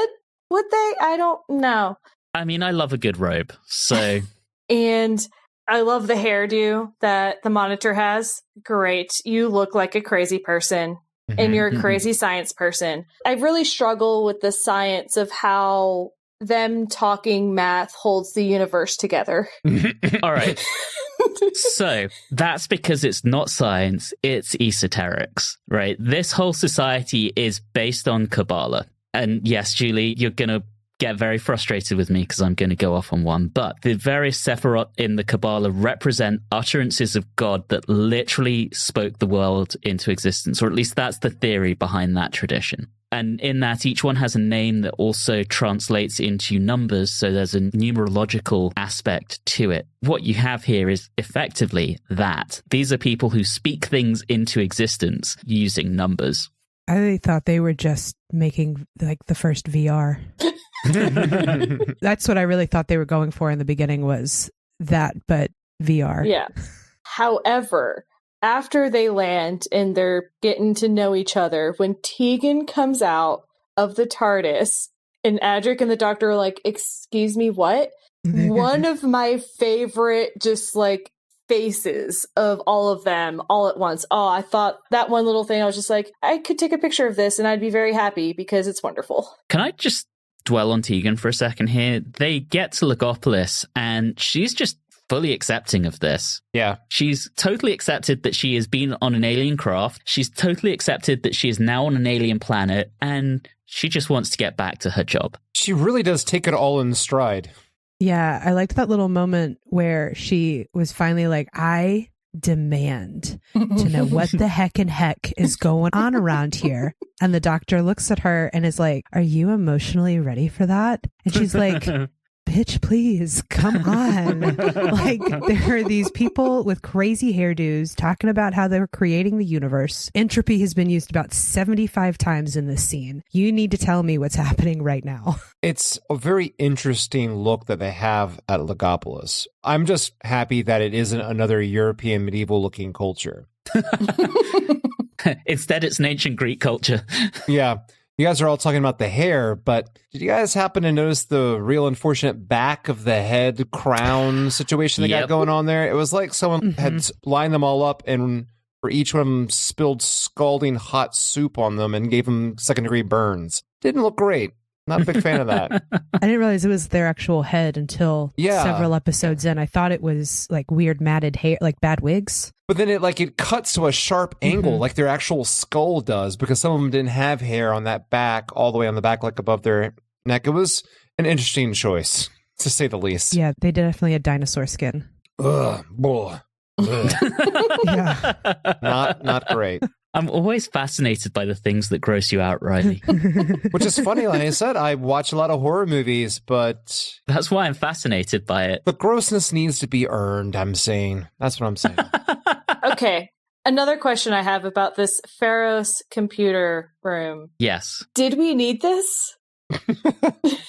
they? I don't know. I mean, I love a good robe, so... And I love the hairdo that the Monitor has. Great. You look like a crazy person. And you're a crazy science person. I really struggle with the science of how them talking math holds the universe together. All right. So that's because it's not science, it's esoterics, right? This whole society is based on Kabbalah. And yes, Julie, you're going to get very frustrated with me because I'm going to go off on one. But the various Sephirot in the Kabbalah represent utterances of God that literally spoke the world into existence, or at least that's the theory behind that tradition. And in that, each one has a name that also translates into numbers, so there's a numerological aspect to it. What you have here is effectively that. These are people who speak things into existence using numbers. I really thought they were just making like the first VR. That's what I really thought they were going for in the beginning was that, but VR. Yeah. However, after they land and they're getting to know each other, when Tegan comes out of the TARDIS and Adric and the doctor are like, excuse me, what? One of my favorite just like faces of all of them all at once. Oh, I thought that one little thing, I was just like, I could take a picture of this and I'd be very happy because it's wonderful. Can I just dwell on Tegan for a second here? They get to Logopolis and she's just fully accepting of this. Yeah. She's totally accepted that she has been on an alien craft. She's totally accepted that she is now on an alien planet and she just wants to get back to her job. She really does take it all in stride. Yeah, I liked that little moment where she was finally like, I demand to know what the heck is going on around here. And the doctor looks at her and is like, are you emotionally ready for that? And she's like, bitch, please, come on. Like, there are these people with crazy hairdos talking about how they're creating the universe. Entropy has been used about 75 times in this scene. You need to tell me what's happening right now. It's a very interesting look that they have at Logopolis. I'm just happy that it isn't another European medieval-looking culture. Instead, it's an ancient Greek culture. Yeah. You guys are all talking about the hair, but did you guys happen to notice the real unfortunate back of the head crown situation they got going on there? It was like someone had lined them all up and for each one of them spilled scalding hot soup on them and gave them second-degree burns. Didn't look great. Not a big fan of that. I didn't realize it was their actual head until several episodes in. I thought it was like weird matted hair, like bad wigs. But then it cuts to a sharp angle like their actual skull does because some of them didn't have hair on that back, all the way on the back, like above their neck. It was an interesting choice, to say the least. Yeah, they definitely had dinosaur skin. Ugh, boy. Ugh. Yeah. Not great. I'm always fascinated by the things that gross you out, Riley. Which is funny. Like I said, I watch a lot of horror movies, but That's why I'm fascinated by it. the grossness needs to be earned, I'm saying. That's what I'm saying. Okay. Another question I have about this Pharos computer room. Yes. Did we need this?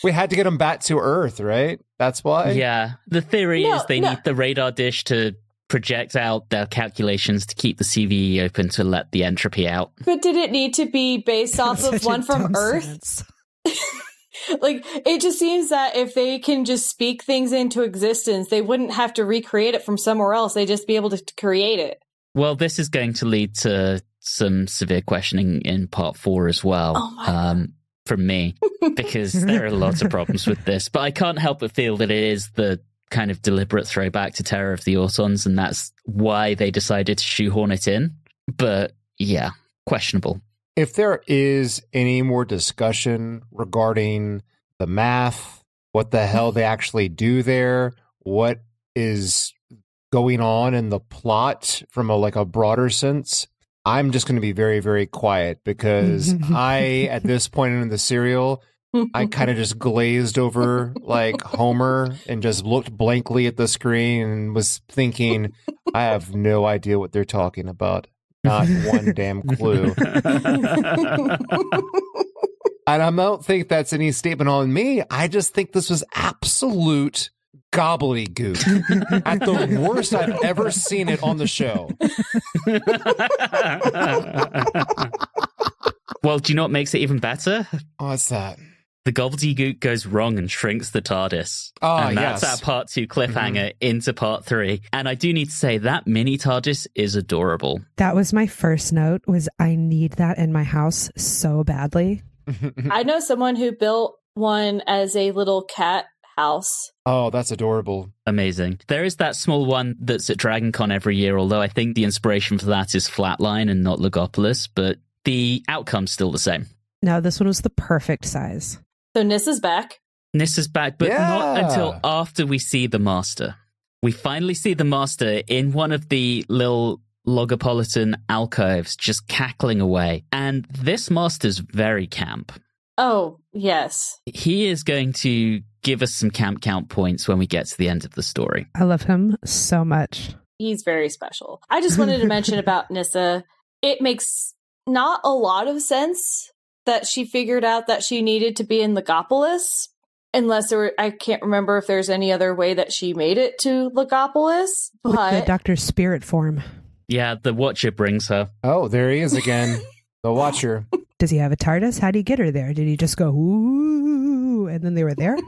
We had to get them back to Earth, right? That's why? Yeah. The theory No, is they no. need the radar dish to project out their calculations to keep the CVE open to let the entropy out. But did it need to be based off of Such a one from dumb Earth? sentence. Like, it just seems that if they can just speak things into existence, they wouldn't have to recreate it from somewhere else. They'd just be able to create it. Well, this is going to lead to some severe questioning in part 4 as well. Oh my from me, because there are lots of problems with this. But I can't help but feel that it is the kind of deliberate throwback to Terror of the Autons, and that's why they decided to shoehorn it in. But yeah, questionable. If there is any more discussion regarding the math, what the hell they actually do there, what is going on in the plot from a broader sense, I'm just going to be very, very quiet because I, at this point in the serial, I kind of just glazed over like Homer and just looked blankly at the screen and was thinking, I have no idea what they're talking about. Not one damn clue. And I don't think that's any statement on me. I just think this was absolute gobbledygook. At the worst I've ever seen it on the show. Well, do you know what makes it even better? What's that? The gobbledygook goes wrong and shrinks the TARDIS. Ah, and that's yes. our part 2 cliffhanger into part 3. And I do need to say that mini TARDIS is adorable. That was my first note, was I need that in my house so badly. I know someone who built one as a little cat house. Oh, that's adorable. Amazing. There is that small one that's at DragonCon every year, although I think the inspiration for that is Flatline and not Logopolis, but the outcome's still the same. No, this one was the perfect size. So Nis is back. Nis is back, but not until after we see the Master. We finally see the Master in one of the little Logopolitan alcoves just cackling away. And this Master's very camp. Oh, yes. He is going to give us some camp count points when we get to the end of the story. I love him so much. He's very special. I just wanted to mention about Nissa. It makes not a lot of sense that she figured out that she needed to be in Logopolis, unless I can't remember if there's any other way that she made it to Logopolis. With the But Doctor's spirit form. Yeah, the Watcher brings her. Oh, there he is again. The Watcher. Does he have a TARDIS? How did he get her there? Did he just go, ooh, and then they were there?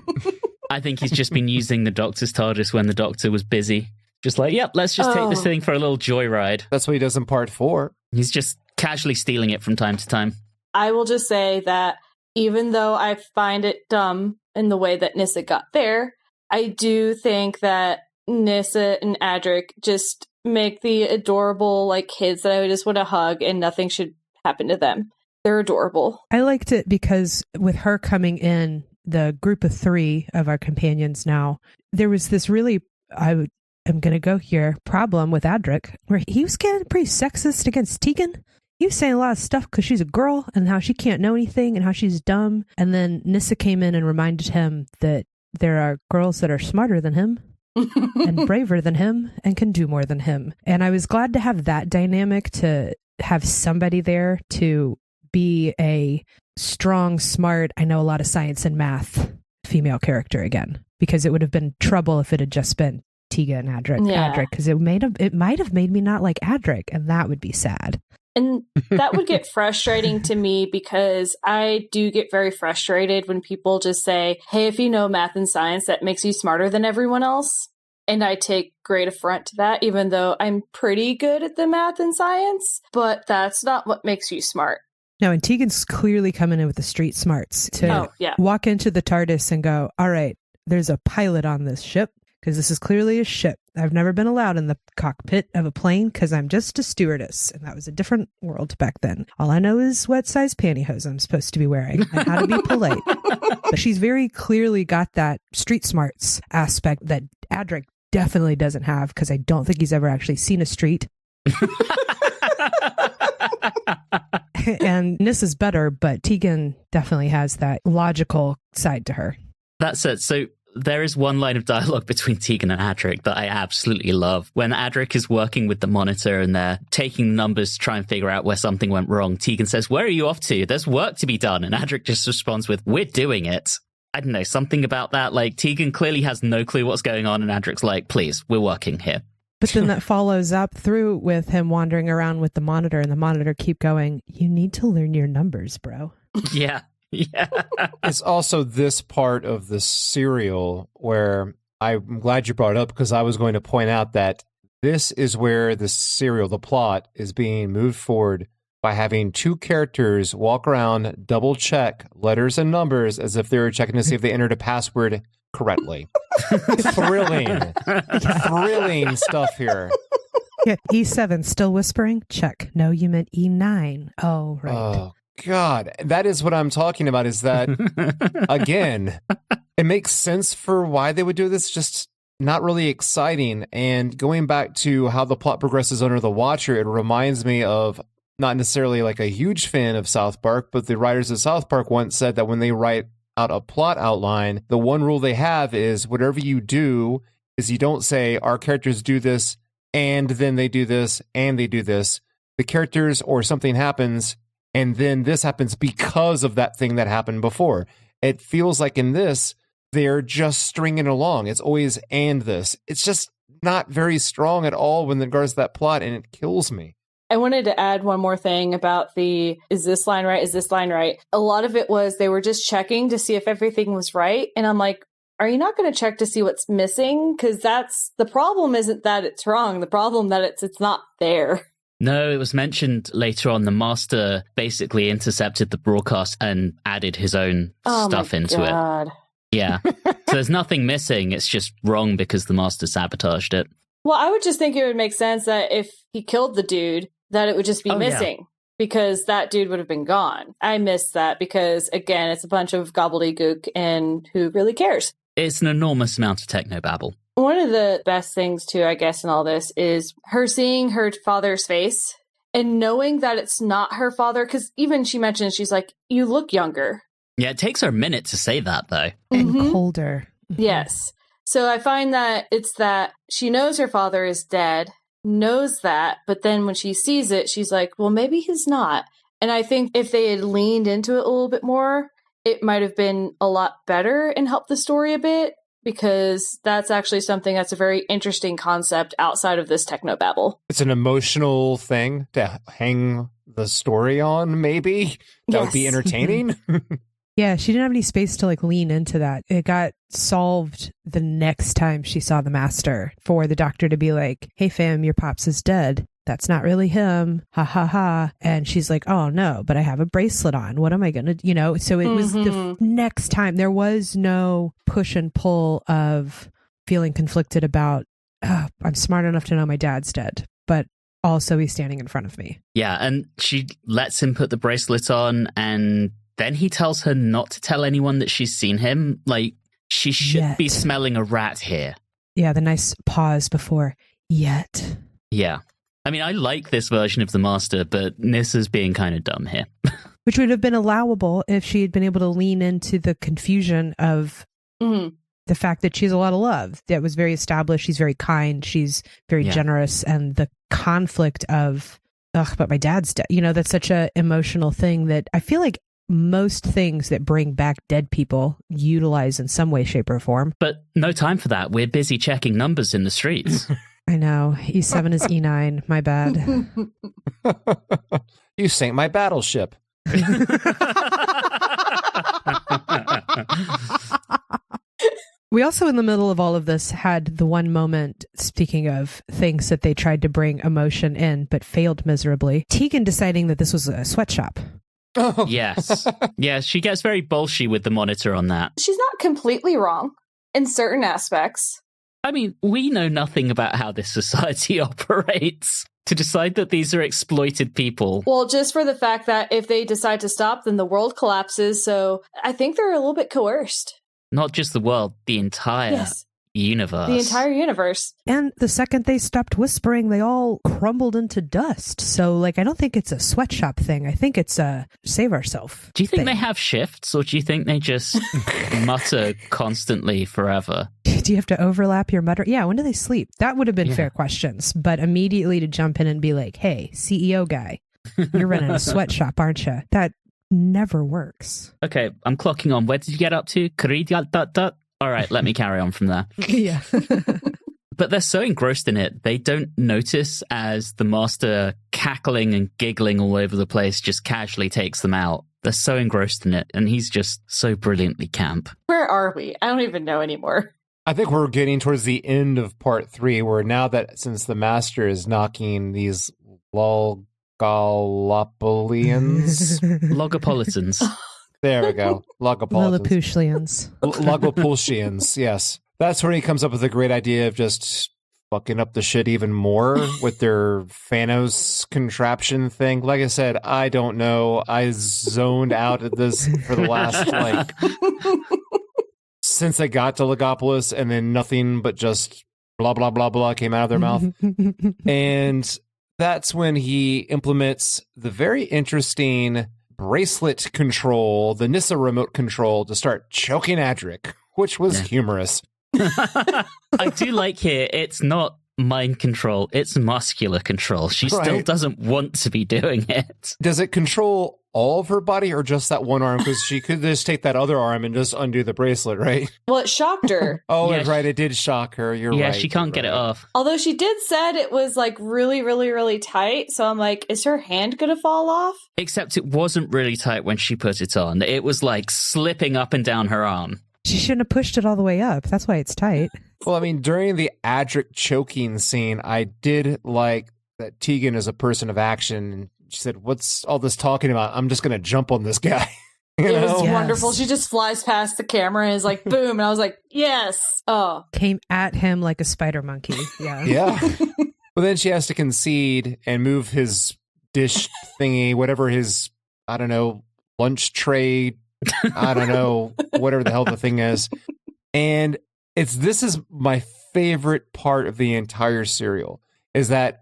I think he's just been using the Doctor's TARDIS when the Doctor was busy. Just like, yep, let's just take this thing for a little joyride. That's what he does in part 4. He's just casually stealing it from time to time. I will just say that even though I find it dumb in the way that Nissa got there, I do think that Nissa and Adric just make the adorable like kids that I would just want to hug and nothing should happen to them. They're adorable. I liked it because with her coming in, the group of 3 of our companions now, there was this really, I'm going to go here, problem with Adric, where he was getting pretty sexist against Tegan. He was saying a lot of stuff because she's a girl and how she can't know anything and how she's dumb. And then Nissa came in and reminded him that there are girls that are smarter than him and braver than him and can do more than him. And I was glad to have that dynamic, to have somebody there to be a strong, smart, I know a lot of science and math female character again, because it would have been trouble if it had just been Tegan and Adric. Yeah. Adric, because it might have made me not like Adric, and that would be sad. And that would get frustrating to me because I do get very frustrated when people just say, hey, if you know math and science, that makes you smarter than everyone else. And I take great affront to that, even though I'm pretty good at the math and science. But that's not what makes you smart. No, and Tegan's clearly coming in with the street smarts to walk into the TARDIS and go, all right, there's a pilot on this ship, because this is clearly a ship. I've never been allowed in the cockpit of a plane because I'm just a stewardess. And that was a different world back then. All I know is what size pantyhose I'm supposed to be wearing and how to be polite. But she's very clearly got that street smarts aspect that Adric definitely doesn't have, because I don't think he's ever actually seen a street. And Nis is better, but Tegan definitely has that logical side to her. That's it. So there is one line of dialogue between Tegan and Adric that I absolutely love. When Adric is working with the monitor and they're taking numbers to try and figure out where something went wrong, Tegan says, "Where are you off to? There's work to be done." And Adric just responds with, "We're doing it." I don't know, something about that. Like, Tegan clearly has no clue what's going on, and Adric's like, "Please, we're working here." But then that follows up through with him wandering around with the monitor, and the monitor keep going, "You need to learn your numbers, bro." Yeah. Yeah. It's also this part of the serial where I'm glad you brought it up, because I was going to point out that this is where the serial, the plot, is being moved forward by having two characters walk around, double check letters and numbers as if they were checking to see if they entered a password correctly. Thrilling stuff here. Yeah, E7, still whispering? Check. No, you meant E9. Oh, right. Oh, God. That is what I'm talking about, is that, again, it makes sense for why they would do this, just not really exciting. And going back to how the plot progresses under the Watcher, it reminds me of, not necessarily like a huge fan of South Park, but the writers of South Park once said that when they write out a plot outline, the one rule they have is whatever you do is you don't say our characters do this and then they do this and they do this. The characters or something happens and then this happens because of that thing that happened before. It feels like in this, they're just stringing along. It's always and this. It's just not very strong at all when it regards to that plot, and it kills me. I wanted to add one more thing about the, is this line right? Is this line right? A lot of it was they were just checking to see if everything was right. And I'm like, are you not going to check to see what's missing? Because that's, the problem isn't that it's wrong. The problem that it's not there. No, it was mentioned later on. The Master basically intercepted the broadcast and added his own stuff into it. Yeah. So there's nothing missing. It's just wrong because the Master sabotaged it. Well, I would just think it would make sense that if he killed the dude, that it would just be missing. Yeah. Because that dude would have been gone. I missed that because, again, it's a bunch of gobbledygook and who really cares? It's an enormous amount of technobabble. One of the best things, too, I guess, in all this is her seeing her father's face and knowing that it's not her father. Because even she mentions, she's like, you look younger. Yeah, it takes her a minute to say that, though. And colder. Yes. So I find that it's that she knows her father is dead, knows that, but then when she sees it, she's like, well, maybe he's not. And I think if they had leaned into it a little bit more, it might have been a lot better and helped the story a bit, because that's actually something that's a very interesting concept outside of this technobabble. It's an emotional thing to hang the story on, maybe? That would be entertaining? Yeah, she didn't have any space to lean into that. It got solved the next time she saw the Master for the doctor to be like, hey fam, your pops is dead. That's not really him. Ha ha ha. And she's like, oh no, but I have a bracelet on. What am I going to, So it was the next time. There was no push and pull of feeling conflicted about, oh, I'm smart enough to know my dad's dead, but also he's standing in front of me. Yeah, and she lets him put the bracelet on, and then he tells her not to tell anyone that she's seen him. Like, she should be smelling a rat here. Yeah, the nice pause before, yet. Yeah. I mean, I like this version of the Master, but Nissa's being kind of dumb here. Which would have been allowable if she had been able to lean into the confusion of the fact that she has a lot of love. That was very established. She's very kind. She's very generous. And the conflict of, but my dad's dead. That's such an emotional thing that I feel like most things that bring back dead people utilize in some way, shape, or form. But no time for that. We're busy checking numbers in the streets. I know. E7 is E9. My bad. You sank my battleship. We also, in the middle of all of this, had the one moment, speaking of things that they tried to bring emotion in, but failed miserably, Tegan deciding that this was a sweatshop. Oh. Yes. Yeah, she gets very bolshy with the monitor on that. She's not completely wrong in certain aspects. I mean, we know nothing about how this society operates to decide that these are exploited people. Well, just for the fact that if they decide to stop, then the world collapses. So I think they're a little bit coerced. Not just the world, the entire universe. The entire universe. And the second they stopped whispering, they all crumbled into dust. So, like, I don't think it's a sweatshop thing. I think it's a save ourselves. Do you think they have shifts, or do you think they just mutter constantly forever? Do you have to overlap your mutter? Yeah, when do they sleep? That would have been fair questions. But immediately to jump in and be like, hey, CEO guy, you're running a sweatshop, aren't you? That never works. Okay, I'm clocking on. Where did you get up to? All right, let me carry on from there. Yeah. But they're so engrossed in it, they don't notice as the master, cackling and giggling all over the place, just casually takes them out. They're so engrossed in it, and he's just so brilliantly camp. Where are we? I don't even know anymore. I think we're getting towards the end of part 3, where now that since the master is knocking these Logopolians, Logopolitans. there we go, Logopolitans, Lilliputians. yes. That's where he comes up with a great idea of just fucking up the shit even more with their Thanos contraption thing. Like I said, I don't know. I zoned out at this for the last, since I got to Logopolis, and then nothing but just blah, blah, blah, blah came out of their mouth. And that's when he implements the very interesting bracelet control, the Nissa remote control, to start choking Adric, which was humorous. I do like here, it's not mind control, it's muscular control. She still doesn't want to be doing it. Does it control all of her body or just that one arm? Because she could just take that other arm and just undo the bracelet, right? Well, it shocked her. It did shock her. You're right. Yeah, she can't get it off. Although she did said it was like really, really, really tight. So I'm like, is her hand going to fall off? Except it wasn't really tight when she put it on. It was like slipping up and down her arm. She shouldn't have pushed it all the way up. That's why it's tight. Well, I mean, during the Adric choking scene, I did like that Tegan is a person of action. She said, what's all this talking about? I'm just going to jump on this guy. It was wonderful. She just flies past the camera and is like, boom. And I was like, yes. Oh. Came at him like a spider monkey. Yeah. Yeah. But then she has to concede and move his dish thingy, whatever his, I don't know, lunch tray, I don't know, whatever the hell the thing is. And this is my favorite part of the entire serial, is that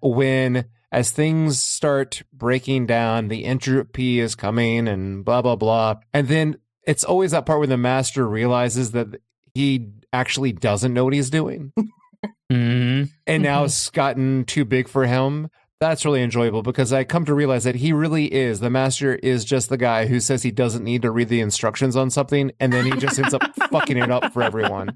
as things start breaking down, the entropy is coming and blah, blah, blah. And then it's always that part when the master realizes that he actually doesn't know what he's doing. And now it's gotten too big for him. That's really enjoyable, because I come to realize that he really is, the master is just the guy who says he doesn't need to read the instructions on something, and then he just ends up fucking it up for everyone.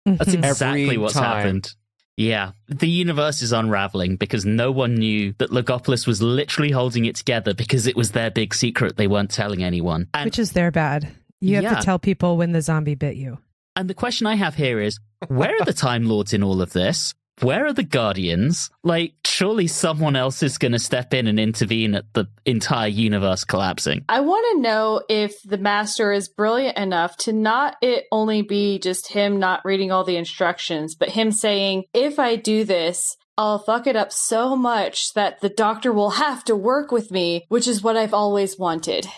That's exactly Every what's time. happened. Yeah, the universe is unraveling because no one knew that Logopolis was literally holding it together because it was their big secret they weren't telling anyone. And, which is their bad. You have to tell people when the zombie bit you. And the question I have here is, where are the Time Lords in all of this? Where are the Guardians? Like, surely someone else is going to step in and intervene at the entire universe collapsing. I want to know if the master is brilliant enough to not it only be just him not reading all the instructions, but him saying, if I do this, I'll fuck it up so much that the doctor will have to work with me, which is what I've always wanted.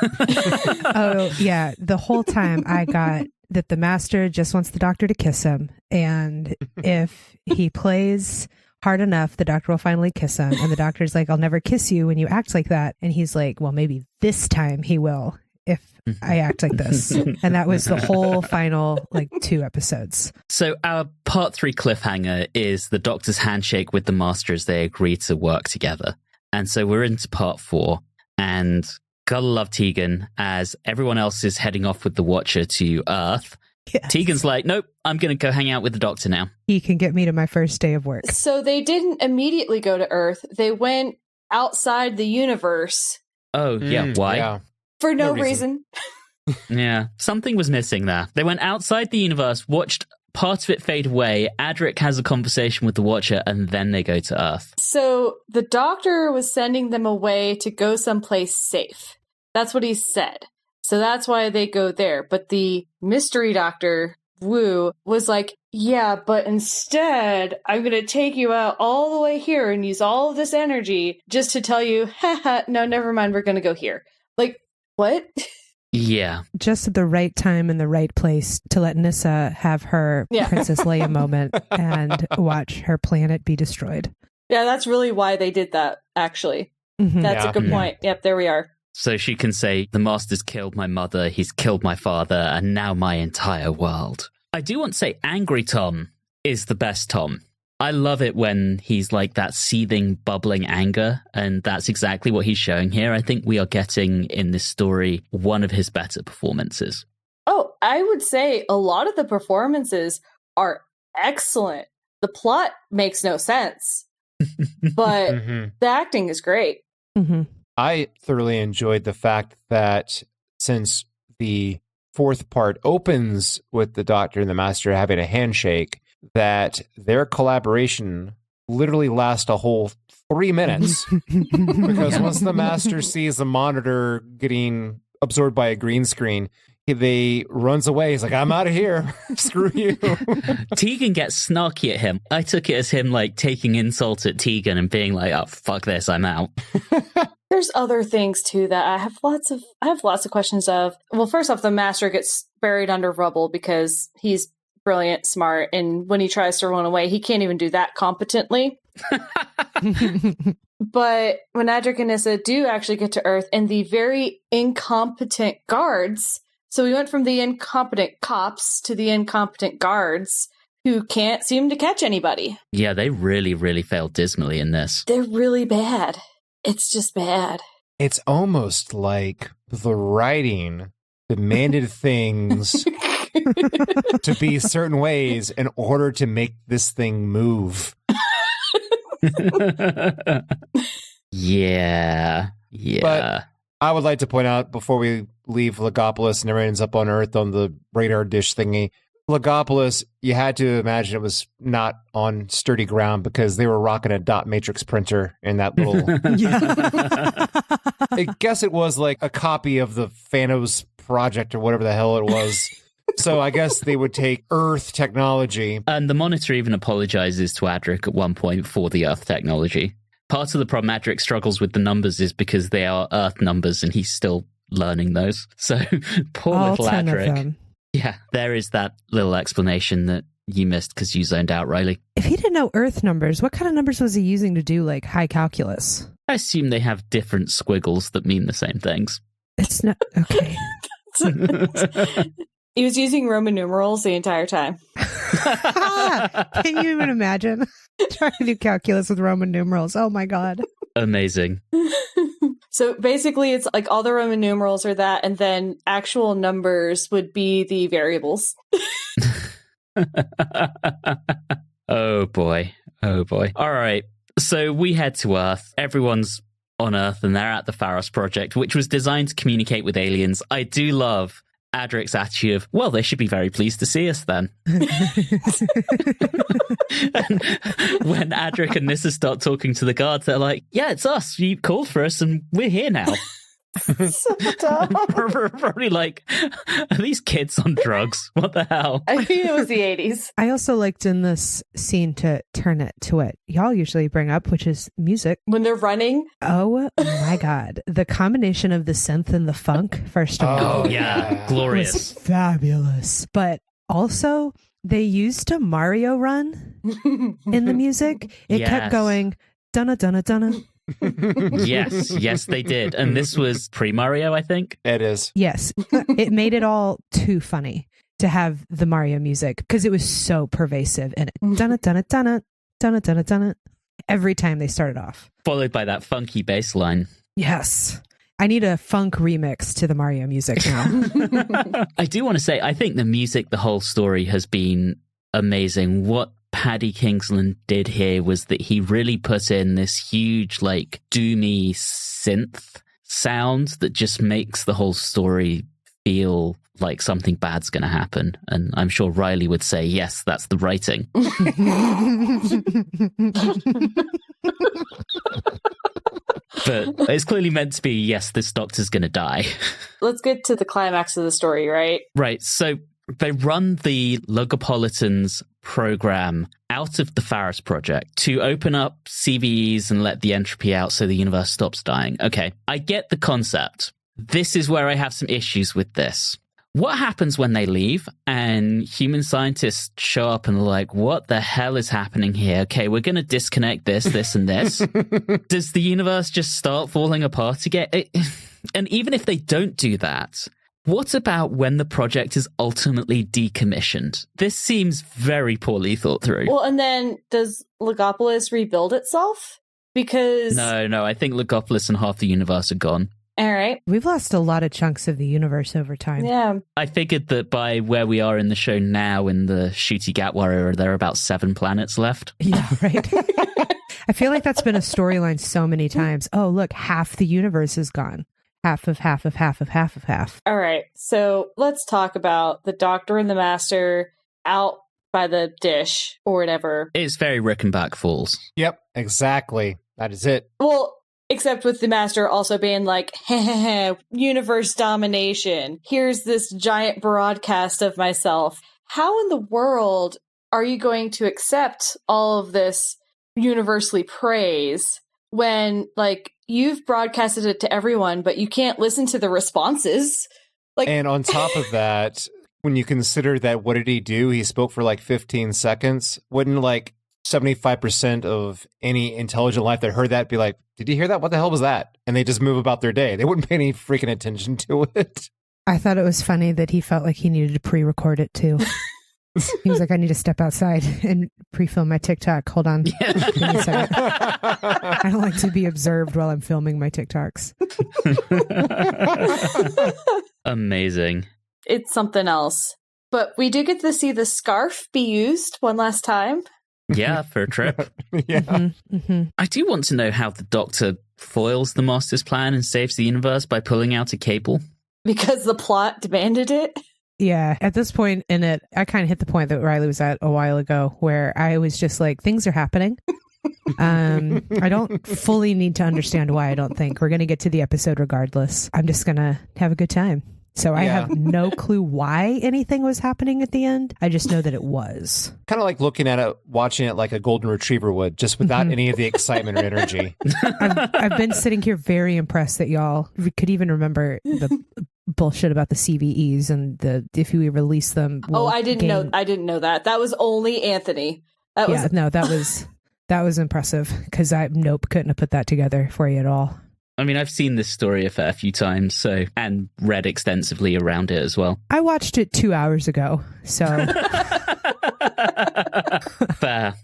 Oh, yeah. The whole time I got that the master just wants the doctor to kiss him. And if he plays hard enough, the doctor will finally kiss him. And the doctor's like, I'll never kiss you when you act like that. And he's like, well, maybe this time he will if I act like this. And that was the whole final 2 episodes. So our part 3 cliffhanger is the doctor's handshake with the master as they agree to work together. And so we're into part 4. And gotta love Tegan as everyone else is heading off with the Watcher to Earth. Yes. Tegan's like, nope, I'm going to go hang out with the doctor now. He can get me to my first day of work. So they didn't immediately go to Earth. They went outside the universe. Oh, yeah. Why? Yeah. For no reason. Yeah. Something was missing there. They went outside the universe, watched part of it fade away. Adric has a conversation with the Watcher, and then they go to Earth. So the doctor was sending them away to go someplace safe. That's what he said. So that's why they go there. But the mystery doctor, Wu, was like, yeah, but instead, I'm going to take you out all the way here and use all of this energy just to tell you, haha, no, never mind, we're going to go here. Like, what? Yeah. Just at the right time and the right place to let Nissa have her Princess Leia moment and watch her planet be destroyed. Yeah, that's really why they did that, actually. That's a good point. Yep, there we are. So she can say, the Master's killed my mother, he's killed my father, and now my entire world. I do want to say Angry Tom is the best Tom. I love it when he's like that seething, bubbling anger, and that's exactly what he's showing here. I think we are getting in this story one of his better performances. Oh, I would say a lot of the performances are excellent. The plot makes no sense, but the acting is great. I thoroughly enjoyed the fact that since the fourth part opens with the Doctor and the Master having a handshake, that their collaboration literally lasts a whole 3 minutes. Because once the Master sees the monitor getting absorbed by a green screen, they runs away. He's like, I'm out of here. Screw you. Tegan gets snarky at him. I took it as him like taking insult at Tegan and being like, oh, fuck this, I'm out. There's other things too that I have lots of questions of. Well, first off, the Master gets buried under rubble because he's brilliant, smart, and when he tries to run away, he can't even do that competently. But when Adric and Nissa do actually get to Earth, and the very incompetent guards, so we went from the incompetent cops to the incompetent guards who can't seem to catch anybody. Yeah, they really, really failed dismally in this. They're really bad. It's just bad. It's almost like the writing demanded things to be certain ways in order to make this thing move. Yeah. But I would like to point out before we leave Logopolis and everyone ends up on Earth on the radar dish thingy, Logopolis, you had to imagine it was not on sturdy ground because they were rocking a dot matrix printer in that little... I guess it was like a copy of the Phanos project or whatever the hell it was. So I guess they would take Earth technology. And the Monitor even apologizes to Adric at one point for the Earth technology. Part of the problem Adric struggles with the numbers is because they are Earth numbers and he's still learning those. So poor All little 10 Adric. of them. Yeah, there is that little explanation that you missed because you zoned out, Riley. If he didn't know Earth numbers, what kind of numbers was he using to do like high calculus? I assume they have different squiggles that mean the same things. It's not okay. He was using Roman numerals the entire time. Can you even imagine trying to do calculus with Roman numerals? Oh my God. Amazing. So basically, it's like all the Roman numerals are that, and then actual numbers would be the variables. Oh boy. Oh boy. All right. So we head to Earth. Everyone's on Earth and they're at the Pharos Project, which was designed to communicate with aliens. I do love Adric's attitude of, well, they should be very pleased to see us then. And when Adric and Nissa start talking to the guards, they're like, yeah, it's us. You called for us and we're here now. So dumb. Probably like, are these kids on drugs? What the hell? I mean, it was the 80s. I also liked in this scene to turn it to what y'all usually bring up, which is music. When they're running. Oh my God. The combination of the synth and the funk, first of all. Oh, yeah. Glorious. Was fabulous. But also, they used a Mario run in the music. It kept going, dunna, dunna, dunna. Yes, they did. And this was pre-Mario, I think. It is. Yes. It made it all too funny to have the Mario music because it was so pervasive and dunna, dunna, dunna, dunna, dunna, dunna, every time they started off. Followed by that funky bass line. Yes. I need a funk remix to the Mario music now. I do want to say, I think the music, the whole story has been amazing. What Paddy Kingsland did here was that he really put in this huge, like, doomy synth sound that just makes the whole story feel like something bad's going to happen. And I'm sure Riley would say, yes, that's the writing. But it's clearly meant to be, yes, this doctor's going to die. Let's get to the climax of the story, right? Right. So they run the Logopolitan's program out of the Pharos Project to open up CVEs and let the entropy out so the universe stops dying. Okay, I get the concept. this is where I have some issues with this. What happens when they leave and human scientists show up and are like, what the hell is happening here? Okay, we're going to disconnect this, and this. Does the universe just start falling apart again? And even if they don't do that, what about when the project is ultimately decommissioned? This seems very poorly thought through. Well, and then does Logopolis rebuild itself? Because... No, I think Logopolis and half the universe are gone. All right. We've lost a lot of chunks of the universe over time. Yeah. I figured that by where we are in the show now, in the Shooty Gatwa era, there are about 7 planets left. Yeah, right. I feel like that's been a storyline so many times. Oh, look, half the universe is gone. Half of half of half of half of half. All right. So let's talk about the Doctor and the Master out by the dish or whatever. It's very Rickenback Falls. Yep, exactly. That is it. Well, except with the Master also being like, universe domination. Here's this giant broadcast of myself. How in the world are you going to accept all of this universally praise when, like, you've broadcasted it to everyone, but you can't listen to the responses? Like, and on top of that, when you consider that, what did he do? He spoke for like 15 seconds. Wouldn't like 75% of any intelligent life that heard that be like, did you hear that? What the hell was that? And they just move about their day. They wouldn't pay any freaking attention to it. I thought it was funny that he felt like he needed to pre-record it too. He was like, I need to step outside and pre-film my TikTok. Hold on. Give me a second. I don't like to be observed while I'm filming my TikToks. Amazing. it's something else. But we do get to see the scarf be used one last time. Yeah, for a trip. Yeah. Mm-hmm, mm-hmm. I do want to know how the Doctor foils the Master's plan and saves the universe by pulling out a cable. Because the plot demanded it. Yeah, at this point in it, I kind of hit the point that Riley was at a while ago, where I was just like, things are happening. I don't fully need to understand why. I don't think we're going to get to the episode regardless. I'm just going to have a good time. So I have no clue why anything was happening at the end. I just know that it was. Kind of like looking at it, watching it like a golden retriever would, just without any of the excitement or energy. I've been sitting here very impressed that y'all could even remember the bullshit about the CVEs and the if we release them. Oh, I didn't know that. That was only Anthony. That was impressive because I couldn't have put that together for you at all. I mean, I've seen this story a fair few times, and read extensively around it as well. I watched it 2 hours ago, so... Fair.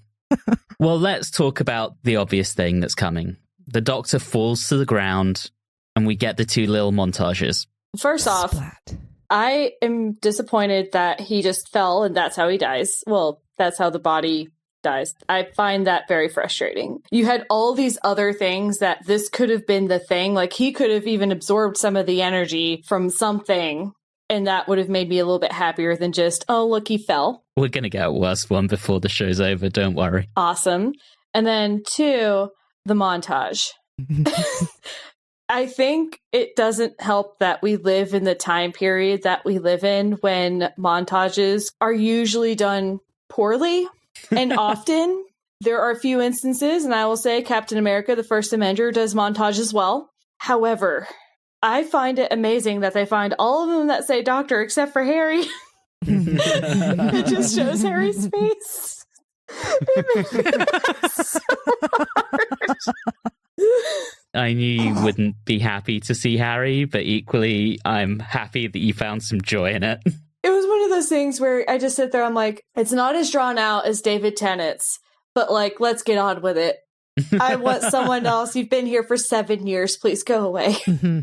Well, let's talk about the obvious thing that's coming. The Doctor falls to the ground, and we get the two little montages. First off, Splat. I am disappointed that he just fell and that's how he dies. Well, that's how the body dies. I find that very frustrating. You had all these other things that this could have been the thing. Like, he could have even absorbed some of the energy from something, and that would have made me a little bit happier than just, oh, look, he fell. We're going to get a worse one before the show's over, don't worry. Awesome. And then 2, the montage. I think it doesn't help that we live in the time period that we live in when montages are usually done poorly. And often there are a few instances, and I will say Captain America, the First Avenger, does montages well. However, I find it amazing that they find all of them that say Doctor except for Harry. It just shows Harry's face. It made me laugh so hard. I knew you wouldn't be happy to see Harry, but equally, I'm happy that you found some joy in it. It was one of those things where I just sit there, I'm like, it's not as drawn out as David Tennant's, but like, let's get on with it. I want someone else. You've been here for 7 years. Please go away. Mm-hmm.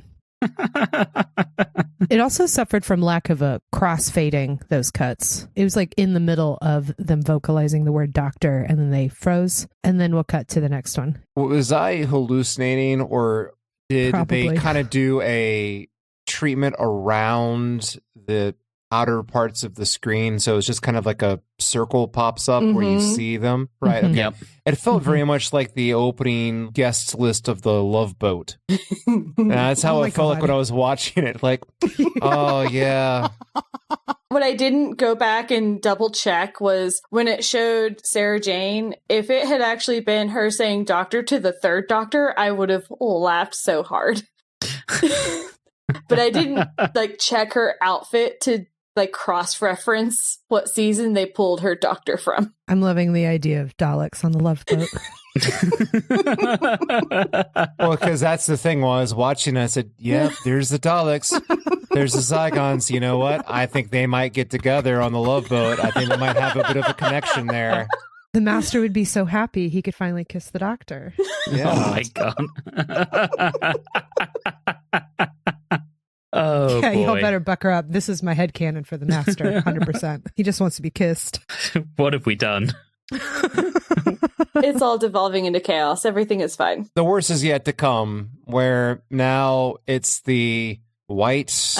It also suffered from lack of a cross-fading those cuts. It was like in the middle of them vocalizing the word doctor, and then they froze, and then we'll cut to the next one. Was I hallucinating, or did Probably. they kind of do a treatment around the outer parts of the screen, so it's just kind of like a circle pops up where you see them, right? Okay. Yep. It felt very much like the opening guest list of the Love Boat. And that's how it felt like when I was watching it. Like, oh yeah. What I didn't go back and double check was when it showed Sarah Jane, if it had actually been her saying doctor to the third Doctor, I would have laughed so hard. But I didn't like check her outfit to like cross-reference what season they pulled her doctor from. I'm loving the idea of Daleks on the Love Boat. Well, because that's the thing. While I was watching, I said, yep, there's the Daleks. There's the Zygons. You know what? I think they might get together on the Love Boat. I think they might have a bit of a connection there. The master would be so happy he could finally kiss the doctor. Yeah. Oh my god. Oh, yeah, boy. y'all better buck her up. This is my headcanon for the master, 100%. He just wants to be kissed. What have we done? It's all devolving into chaos. Everything is fine. The worst is yet to come, where now it's the white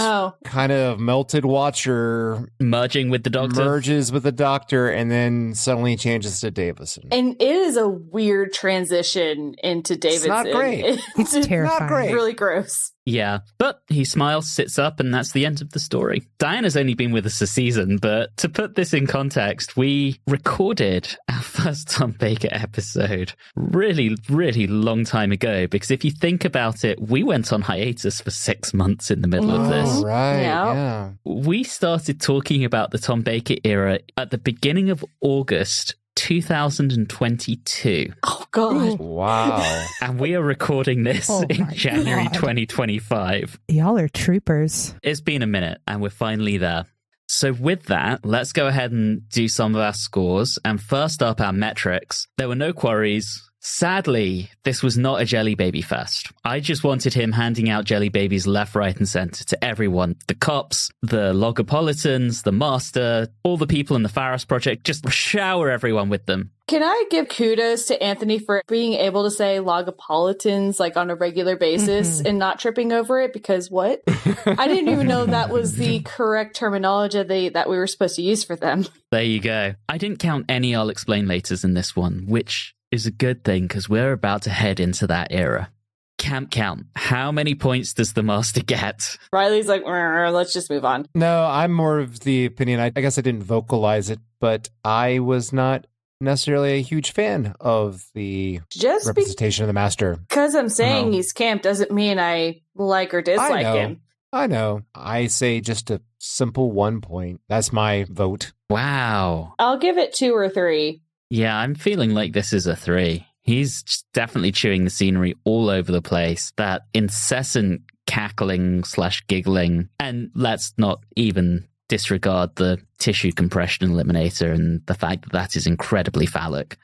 kind of melted watcher Merging with the doctor? merges with the doctor and then suddenly changes to Davison. And it is a weird transition into Davidson. It's not great. It's terrifying. Not great. Really gross. Yeah, but he smiles, sits up, and that's the end of the story. Diana's only been with us a season, but to put this in context, we recorded our first Tom Baker episode really, really long time ago, because if you think about it, we went on hiatus for 6 months in the middle of this. Oh, right. Yeah. Yeah. We started talking about the Tom Baker era at the beginning of August 2022. Oh, God. Wow. And we are recording this Oh in my January God. 2025. Y'all are troopers. It's been a minute and we're finally there. So with that, let's go ahead and do some of our scores. And first up, our metrics. There were no quarries. Sadly, this was not a Jelly Baby fest. I just wanted him handing out Jelly Babies left, right, and center to everyone. The cops, the Logopolitans, the Master, all the people in the Faris Project, just shower everyone with them. Can I give kudos to Anthony for being able to say Logopolitans like on a regular basis and not tripping over it? Because what? I didn't even know that was the correct terminology that we were supposed to use for them. There you go. I didn't count any I'll explain laters in this one, which is a good thing because we're about to head into that era. Camp count. How many points does the Master get? Riley's like, let's just move on. No, I'm more of the opinion. I guess I didn't vocalize it, but I was not necessarily a huge fan of the Just representation of the Master. because I'm saying No. he's camp doesn't mean I like or dislike him. I know. I say just a simple 1 point. That's my vote. Wow. I'll give it 2 or 3. Yeah, I'm feeling like this is a 3. He's definitely chewing the scenery all over the place. That incessant cackling / giggling. And let's not even disregard the tissue compression eliminator and the fact that that is incredibly phallic.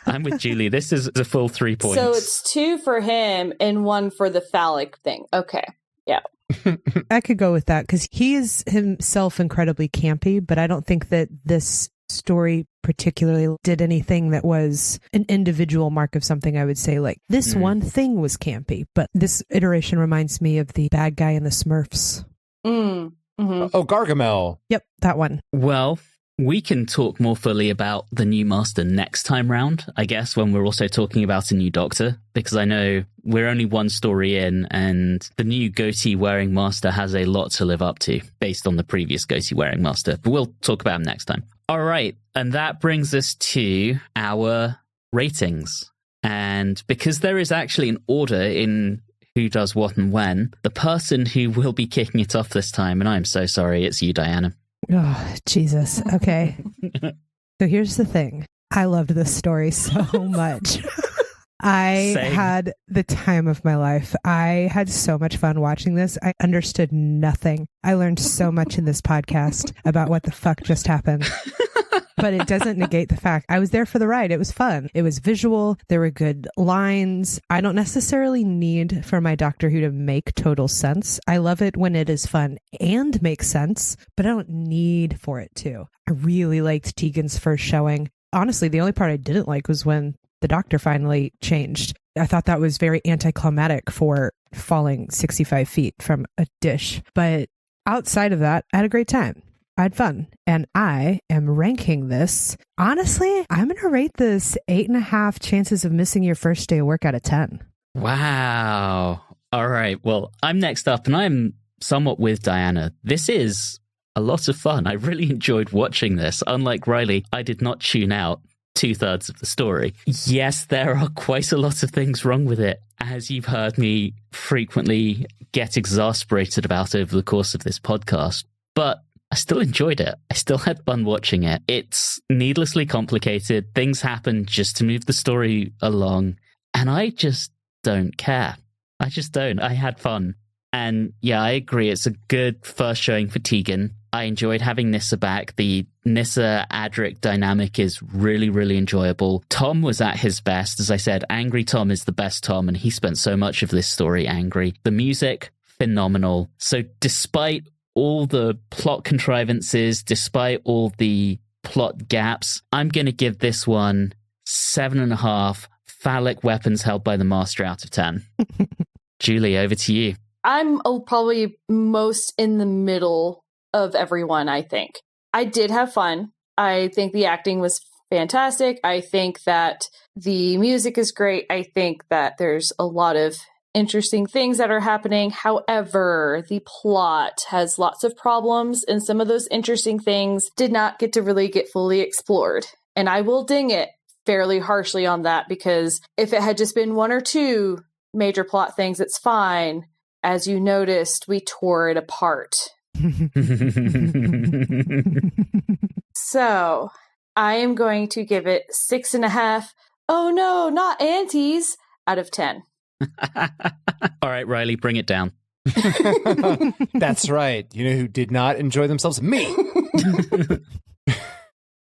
I'm with Julie. This is a full 3 points. So it's 2 for him and 1 for the phallic thing. Okay. Yeah. I could go with that because he is himself incredibly campy, but I don't think that this story particularly did anything that was an individual mark of something. I would say like this one thing was campy, but this iteration reminds me of the bad guy in the Smurfs. Mm-hmm. Oh, Gargamel. Yep, that one. Well, we can talk more fully about the new Master next time round, I guess, when we're also talking about a new Doctor, because I know we're only one story in, and the new goatee-wearing Master has a lot to live up to, based on the previous goatee-wearing Master. But we'll talk about him next time. All right, and that brings us to our ratings. And because there is actually an order in who does what and when, the person who will be kicking it off this time, and I'm so sorry, it's you, Diana. Oh, Jesus. Okay. So here's the thing. I loved this story so much. I Same. had the time of my life. I had so much fun watching this. I understood nothing. I learned so much in this podcast about what the fuck just happened. But it doesn't negate the fact I was there for the ride. It was fun. It was visual. There were good lines. I don't necessarily need for my Doctor Who to make total sense. I love it when it is fun and makes sense, but I don't need for it to. I really liked Tegan's first showing. Honestly, the only part I didn't like was when the Doctor finally changed. I thought that was very anticlimactic for falling 65 feet from a dish. But outside of that, I had a great time. I had fun, and I am ranking this. Honestly, I'm going to rate this 8.5 chances of missing your first day of work out of 10. Wow. All right. Well, I'm next up, and I'm somewhat with Diana. This is a lot of fun. I really enjoyed watching this. Unlike Riley, I did not tune out. 2/3 of the story. Yes, there are quite a lot of things wrong with it, as you've heard me frequently get exasperated about over the course of this podcast. But I still enjoyed it. I still had fun watching it. It's needlessly complicated. Things happen just to move the story along. And I just don't care. I just don't. I had fun. And yeah, I agree. It's a good first showing for Tegan. I enjoyed having Nyssa back. The Nyssa-Adric dynamic is really, really enjoyable. Tom was at his best. As I said, Angry Tom is the best Tom, and he spent so much of this story angry. The music, phenomenal. So despite all the plot contrivances, despite all the plot gaps, I'm going to give this one 7.5 phallic weapons held by the master out of 10. Julie, over to you. I'm probably most in the middle of everyone, I think. I did have fun. I think the acting was fantastic. I think that the music is great. I think that there's a lot of interesting things that are happening. However, the plot has lots of problems, and some of those interesting things did not get to really get fully explored. And I will ding it fairly harshly on that, because if it had just been one or two major plot things, it's fine. As you noticed, we tore it apart. So I am going to give it 6.5. Oh no, not aunties out of 10. All right, Riley, bring it down. That's right. You know who did not enjoy themselves? Me.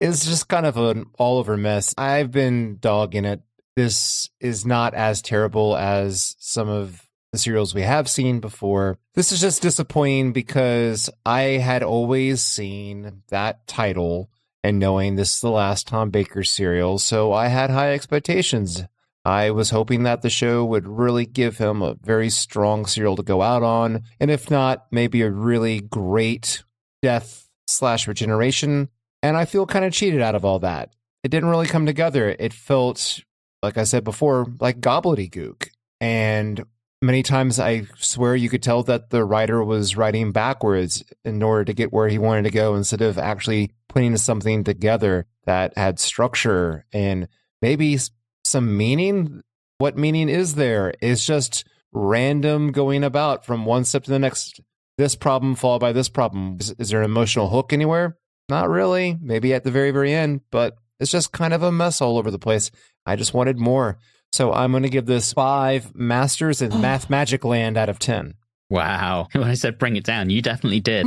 It's just kind of an all-over mess. I've been dogging it. This is not as terrible as some of the serials we have seen before. This is just disappointing because I had always seen that title and knowing this is the last Tom Baker serial, so I had high expectations. I was hoping that the show would really give him a very strong serial to go out on, and if not, maybe a really great death/regeneration, and I feel kind of cheated out of all that. It didn't really come together. It felt, like I said before, like gobbledygook, and many times I swear you could tell that the writer was writing backwards in order to get where he wanted to go instead of actually putting something together that had structure and maybe some meaning. What meaning is there? It's just random going about from one step to the next. This problem followed by this problem. Is there an emotional hook anywhere? Not really. Maybe at the very, very end, but it's just kind of a mess all over the place. I just wanted more. So I'm going to give this 5 Masters in Math Magic Land out of 10. Wow. When I said bring it down, you definitely did.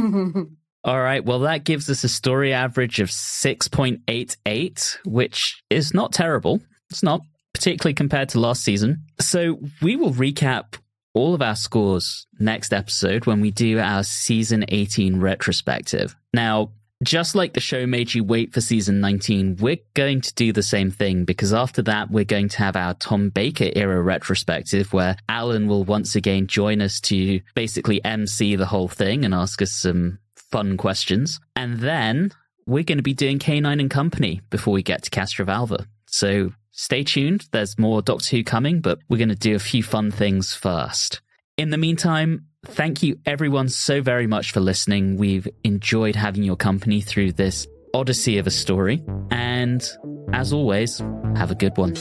All right. Well, that gives us a story average of 6.88, which is not terrible. It's not, particularly compared to last season. So we will recap all of our scores next episode when we do our season 18 retrospective. Now, just like the show made you wait for season 19, we're going to do the same thing, because after that, we're going to have our Tom Baker era retrospective where Alan will once again join us to basically MC the whole thing and ask us some fun questions. And then we're going to be doing K9 and Company before we get to Castrovalva. So stay tuned. There's more Doctor Who coming, but we're going to do a few fun things first. In the meantime, thank you everyone so very much for listening. We've enjoyed having your company through this odyssey of a story. And as always, have a good one.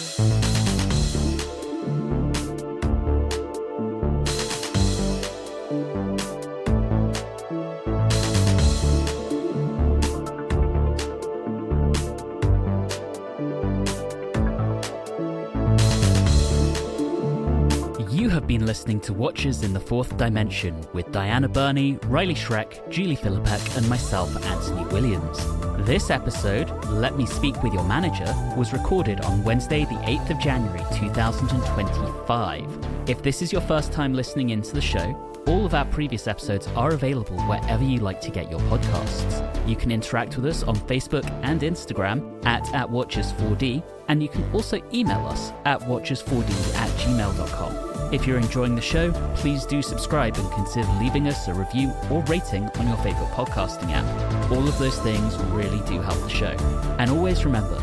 You have been listening to Watchers in the Fourth Dimension with Diana Burney, Riley Schreck, Julie Philippek, and myself, Anthony Williams. This episode, Let Me Speak With Your Manager, was recorded on Wednesday, the 8th of January, 2025. If this is your first time listening into the show, all of our previous episodes are available wherever you like to get your podcasts. You can interact with us on Facebook and Instagram at Watchers4D, and you can also email us at watchers4d@gmail.com. If you're enjoying the show, please do subscribe and consider leaving us a review or rating on your favorite podcasting app. All of those things really do help the show. And always remember,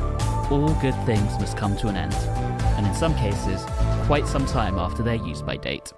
all good things must come to an end, and in some cases, quite some time after their use-by date.